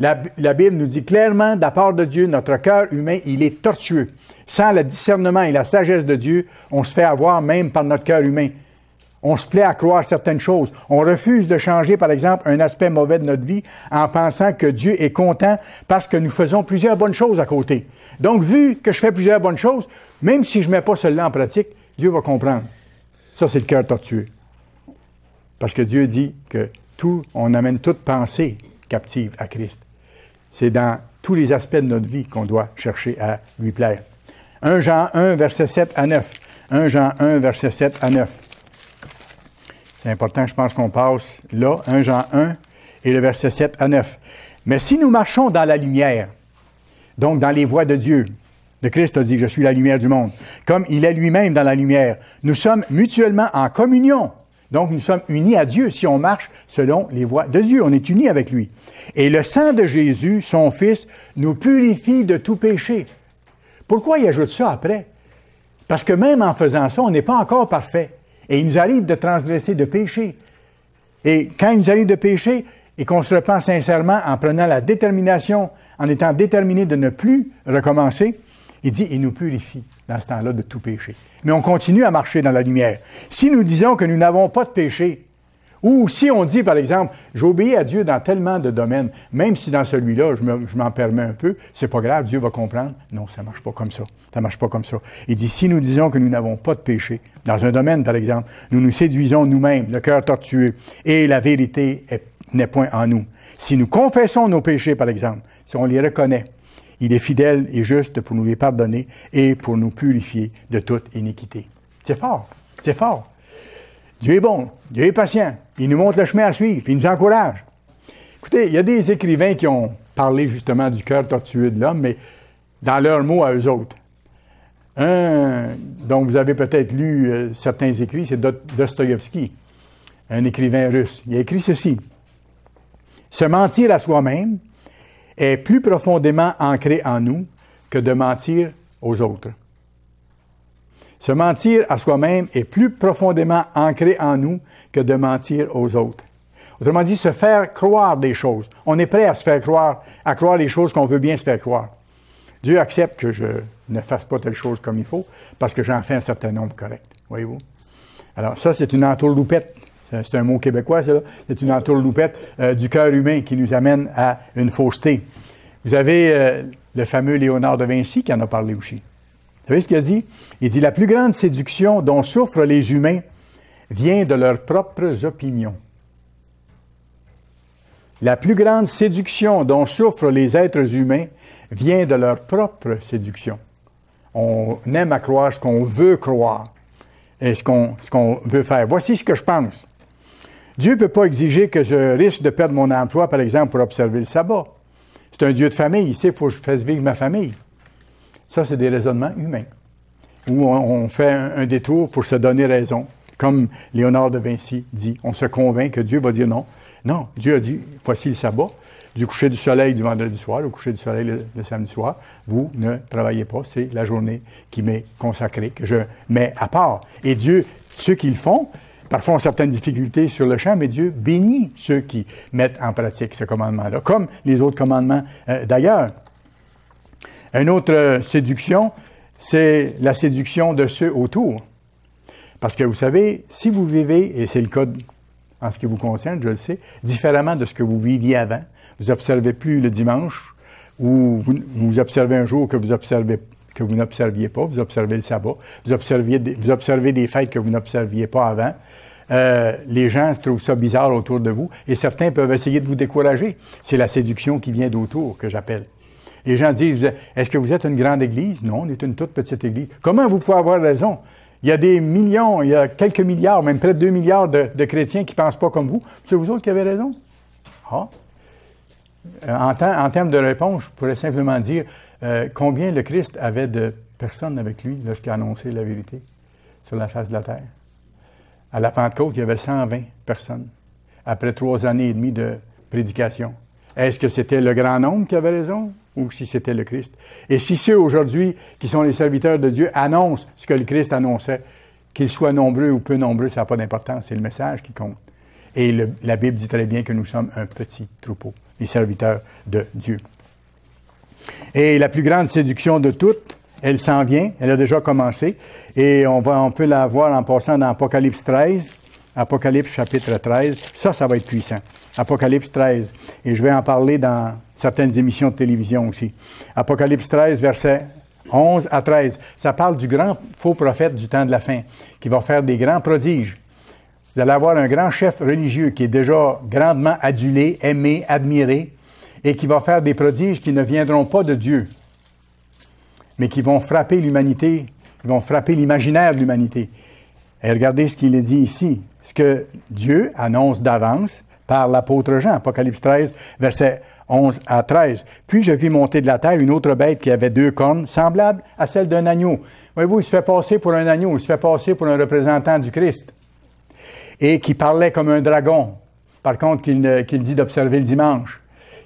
La Bible nous dit clairement, de la part de Dieu, notre cœur humain, il est tortueux. Sans le discernement et la sagesse de Dieu, on se fait avoir même par notre cœur humain. On se plaît à croire certaines choses. On refuse de changer, par exemple, un aspect mauvais de notre vie en pensant que Dieu est content parce que nous faisons plusieurs bonnes choses à côté. Donc, vu que je fais plusieurs bonnes choses, même si je ne mets pas cela en pratique, Dieu va comprendre. Ça, c'est le cœur tortueux. Parce que Dieu dit que on amène toute pensée captive à Christ. C'est dans tous les aspects de notre vie qu'on doit chercher à lui plaire. 1 Jean 1, verset 7 à 9. 1 Jean 1, verset 7 à 9. C'est important, je pense qu'on passe là, 1 Jean 1 et le verset 7 à 9. Mais si nous marchons dans la lumière, donc dans les voies de Dieu, le Christ a dit, je suis la lumière du monde, comme il est lui-même dans la lumière, nous sommes mutuellement en communion. Donc, nous sommes unis à Dieu si on marche selon les voies de Dieu. On est unis avec lui. Et le sang de Jésus, son Fils, nous purifie de tout péché. Pourquoi il ajoute ça après? Parce que même en faisant ça, on n'est pas encore parfait. Et il nous arrive de transgresser, de pécher. Et quand il nous arrive de pécher et qu'on se repent sincèrement en prenant la détermination, en étant déterminé de ne plus recommencer, il dit, il nous purifie dans ce temps-là de tout péché. Mais on continue à marcher dans la lumière. Si nous disons que nous n'avons pas de péché, ou si on dit, par exemple, j'obéis à Dieu dans tellement de domaines, même si dans celui-là, je m'en permets un peu, c'est pas grave, Dieu va comprendre. Non, ça marche pas comme ça. Ça marche pas comme ça. Il dit, si nous disons que nous n'avons pas de péché, dans un domaine, par exemple, nous nous séduisons nous-mêmes, le cœur tortueux, et la vérité n'est point en nous. Si nous confessons nos péchés, par exemple, si on les reconnaît, il est fidèle et juste pour nous les pardonner et pour nous purifier de toute iniquité. C'est fort, c'est fort. Dieu est bon, Dieu est patient, il nous montre le chemin à suivre, puis il nous encourage. Écoutez, il y a des écrivains qui ont parlé justement du cœur tortueux de l'homme, mais dans leurs mots à eux autres. Un dont vous avez peut-être lu certains écrits, c'est Dostoïevski, un écrivain russe. Il a écrit ceci. « Se mentir à soi-même est plus profondément ancré en nous que de mentir aux autres. » Se mentir à soi-même est plus profondément ancré en nous que de mentir aux autres. Autrement dit, se faire croire des choses. On est prêt à se faire croire, à croire les choses qu'on veut bien se faire croire. Dieu accepte que je ne fasse pas telle chose comme il faut parce que j'en fais un certain nombre correct. Voyez-vous? Alors ça, c'est une entourloupette. C'est un mot québécois, ça, là. C'est une entourloupette du cœur humain qui nous amène à une fausseté. Vous avez le fameux Léonard de Vinci qui en a parlé aussi. Vous savez ce qu'il a dit? Il dit « La plus grande séduction dont souffrent les humains vient de leurs propres opinions. » La plus grande séduction dont souffrent les êtres humains vient de leur propre séduction. On aime à croire ce qu'on veut croire et ce qu'on veut faire. Voici ce que je pense. Dieu ne peut pas exiger que je risque de perdre mon emploi, par exemple, pour observer le sabbat. C'est un Dieu de famille. Il sait qu'il faut que je fasse vivre ma famille. Ça, c'est des raisonnements humains, où on fait un détour pour se donner raison. Comme Léonard de Vinci dit, on se convainc que Dieu va dire non. Non, Dieu a dit, voici le sabbat, du coucher du soleil du vendredi soir au coucher du soleil le samedi soir, vous ne travaillez pas, c'est la journée qui m'est consacrée, que je mets à part. Et Dieu, ceux qui le font, parfois ont certaines difficultés sur le champ, mais Dieu bénit ceux qui mettent en pratique ce commandement-là, comme les autres commandements d'ailleurs. Une autre séduction, c'est la séduction de ceux autour. Parce que vous savez, si vous vivez, et c'est le cas en ce qui vous concerne, je le sais, différemment de ce que vous viviez avant, vous n'observez plus le dimanche, ou vous observez un jour que vous n'observiez pas, vous observez le sabbat, vous observez des fêtes que vous n'observiez pas avant. Les gens trouvent ça bizarre autour de vous, et certains peuvent essayer de vous décourager. C'est la séduction qui vient d'autour que j'appelle. Les gens disent, est-ce que vous êtes une grande église? Non, on est une toute petite église. Comment vous pouvez avoir raison? Il y a des millions, il y a quelques milliards, même près de 2 milliards de chrétiens qui ne pensent pas comme vous. C'est vous autres qui avez raison? Ah. En termes de réponse, je pourrais simplement dire combien le Christ avait de personnes avec lui lorsqu'il a annoncé la vérité sur la face de la terre. À la Pentecôte, il y avait 120 personnes, après 3 années et demie de prédication. Est-ce que c'était le grand nombre qui avait raison ou si c'était le Christ? Et si ceux aujourd'hui qui sont les serviteurs de Dieu annoncent ce que le Christ annonçait, Qu'ils soient nombreux ou peu nombreux, ça n'a pas d'importance, c'est le message qui compte. Et la Bible dit très bien que nous sommes un petit troupeau, les serviteurs de Dieu. Et la plus grande séduction de toutes, elle s'en vient, elle a déjà commencé, et on peut la voir en passant dans Apocalypse 13, Apocalypse chapitre 13, ça va être puissant. Apocalypse 13, et je vais en parler dans certaines émissions de télévision aussi. Apocalypse 13, versets 11 à 13, ça parle du grand faux prophète du temps de la fin, qui va faire des grands prodiges. Vous allez avoir un grand chef religieux qui est déjà grandement adulé, aimé, admiré, et qui va faire des prodiges qui ne viendront pas de Dieu, mais qui vont frapper l'humanité, qui vont frapper l'imaginaire de l'humanité. Et regardez ce qu'il est dit ici, ce que Dieu annonce d'avance par l'apôtre Jean, Apocalypse 13, versets 11 à 13. « Puis je vis monter de la terre une autre bête qui avait 2 cornes, semblable à celle d'un agneau. » Voyez-vous, il se fait passer pour un agneau, il se fait passer pour un représentant du Christ. Et qui parlait comme un dragon. Par contre, qu'il dit d'observer le dimanche,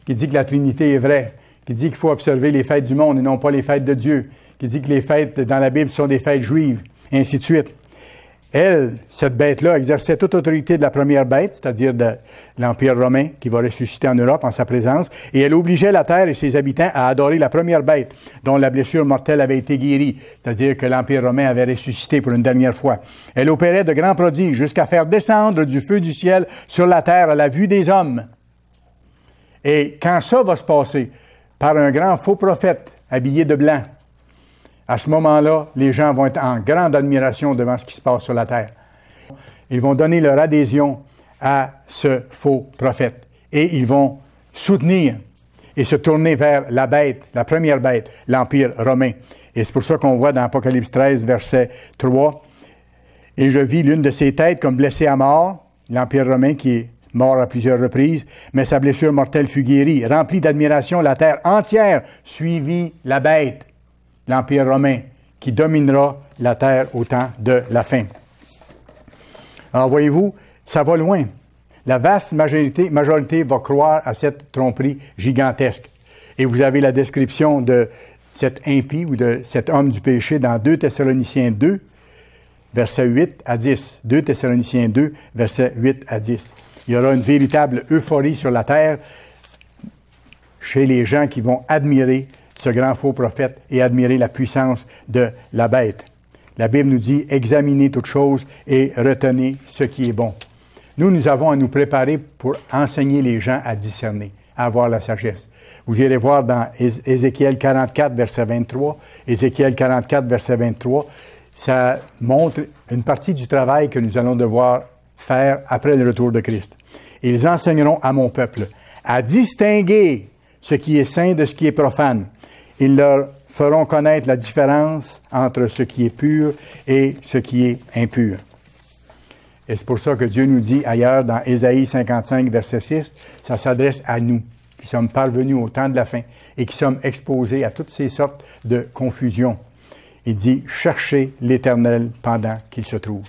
qu'il dit que la Trinité est vraie, qu'il dit qu'il faut observer les fêtes du monde et non pas les fêtes de Dieu, qu'il dit que les fêtes dans la Bible sont des fêtes juives, et ainsi de suite. Elle, cette bête-là, exerçait toute autorité de la première bête, c'est-à-dire de l'Empire romain qui va ressusciter en Europe en sa présence, et elle obligeait la terre et ses habitants à adorer la première bête, dont la blessure mortelle avait été guérie, c'est-à-dire que l'Empire romain avait ressuscité pour une dernière fois. Elle opérait de grands prodiges jusqu'à faire descendre du feu du ciel sur la terre à la vue des hommes. Et quand ça va se passer, par un grand faux prophète habillé de blanc, à ce moment-là, les gens vont être en grande admiration devant ce qui se passe sur la terre. Ils vont donner leur adhésion à ce faux prophète. Et ils vont soutenir et se tourner vers la bête, la première bête, l'Empire romain. Et c'est pour ça qu'on voit dans Apocalypse 13, verset 3, « Et je vis l'une de ses têtes comme blessée à mort, l'Empire romain qui est mort à plusieurs reprises, mais sa blessure mortelle fut guérie. Remplie d'admiration, la terre entière suivit la bête, l'Empire romain, qui dominera la terre au temps de la fin. » Alors, voyez-vous, ça va loin. La vaste majorité va croire à cette tromperie gigantesque. Et vous avez la description de cet impie ou de cet homme du péché dans 2 Thessaloniciens 2, versets 8 à 10. 2 Thessaloniciens 2, versets 8 à 10. Il y aura une véritable euphorie sur la terre chez les gens qui vont admirer ce grand faux prophète et admirer la puissance de la bête. La Bible nous dit « Examinez toutes choses et retenez ce qui est bon ». Nous avons à nous préparer pour enseigner les gens à discerner, à avoir la sagesse. Vous irez voir dans Ézéchiel 44, verset 23, Ézéchiel 44, verset 23, ça montre une partie du travail que nous allons devoir faire après le retour de Christ. « Ils enseigneront à mon peuple à distinguer ce qui est saint de ce qui est profane. Ils leur feront connaître la différence entre ce qui est pur et ce qui est impur. » Et c'est pour ça que Dieu nous dit ailleurs dans Ésaïe 55, verset 6, ça s'adresse à nous, qui sommes parvenus au temps de la fin et qui sommes exposés à toutes ces sortes de confusions. Il dit « Cherchez l'Éternel pendant qu'il se trouve. »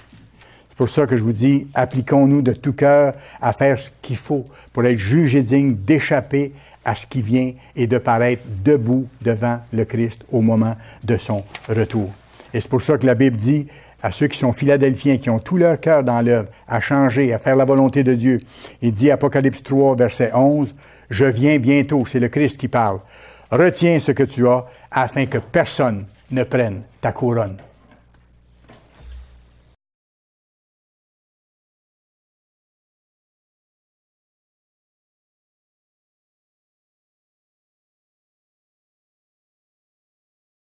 C'est pour ça que je vous dis, appliquons-nous de tout cœur à faire ce qu'il faut pour être jugés dignes d'échapper à ce qui vient et de paraître debout devant le Christ au moment de son retour. Et c'est pour ça que la Bible dit à ceux qui sont philadelphiens, qui ont tout leur cœur dans l'œuvre, à changer, à faire la volonté de Dieu. Il dit, Apocalypse 3, verset 11, « Je viens bientôt », c'est le Christ qui parle. « Retiens ce que tu as, afin que personne ne prenne ta couronne. »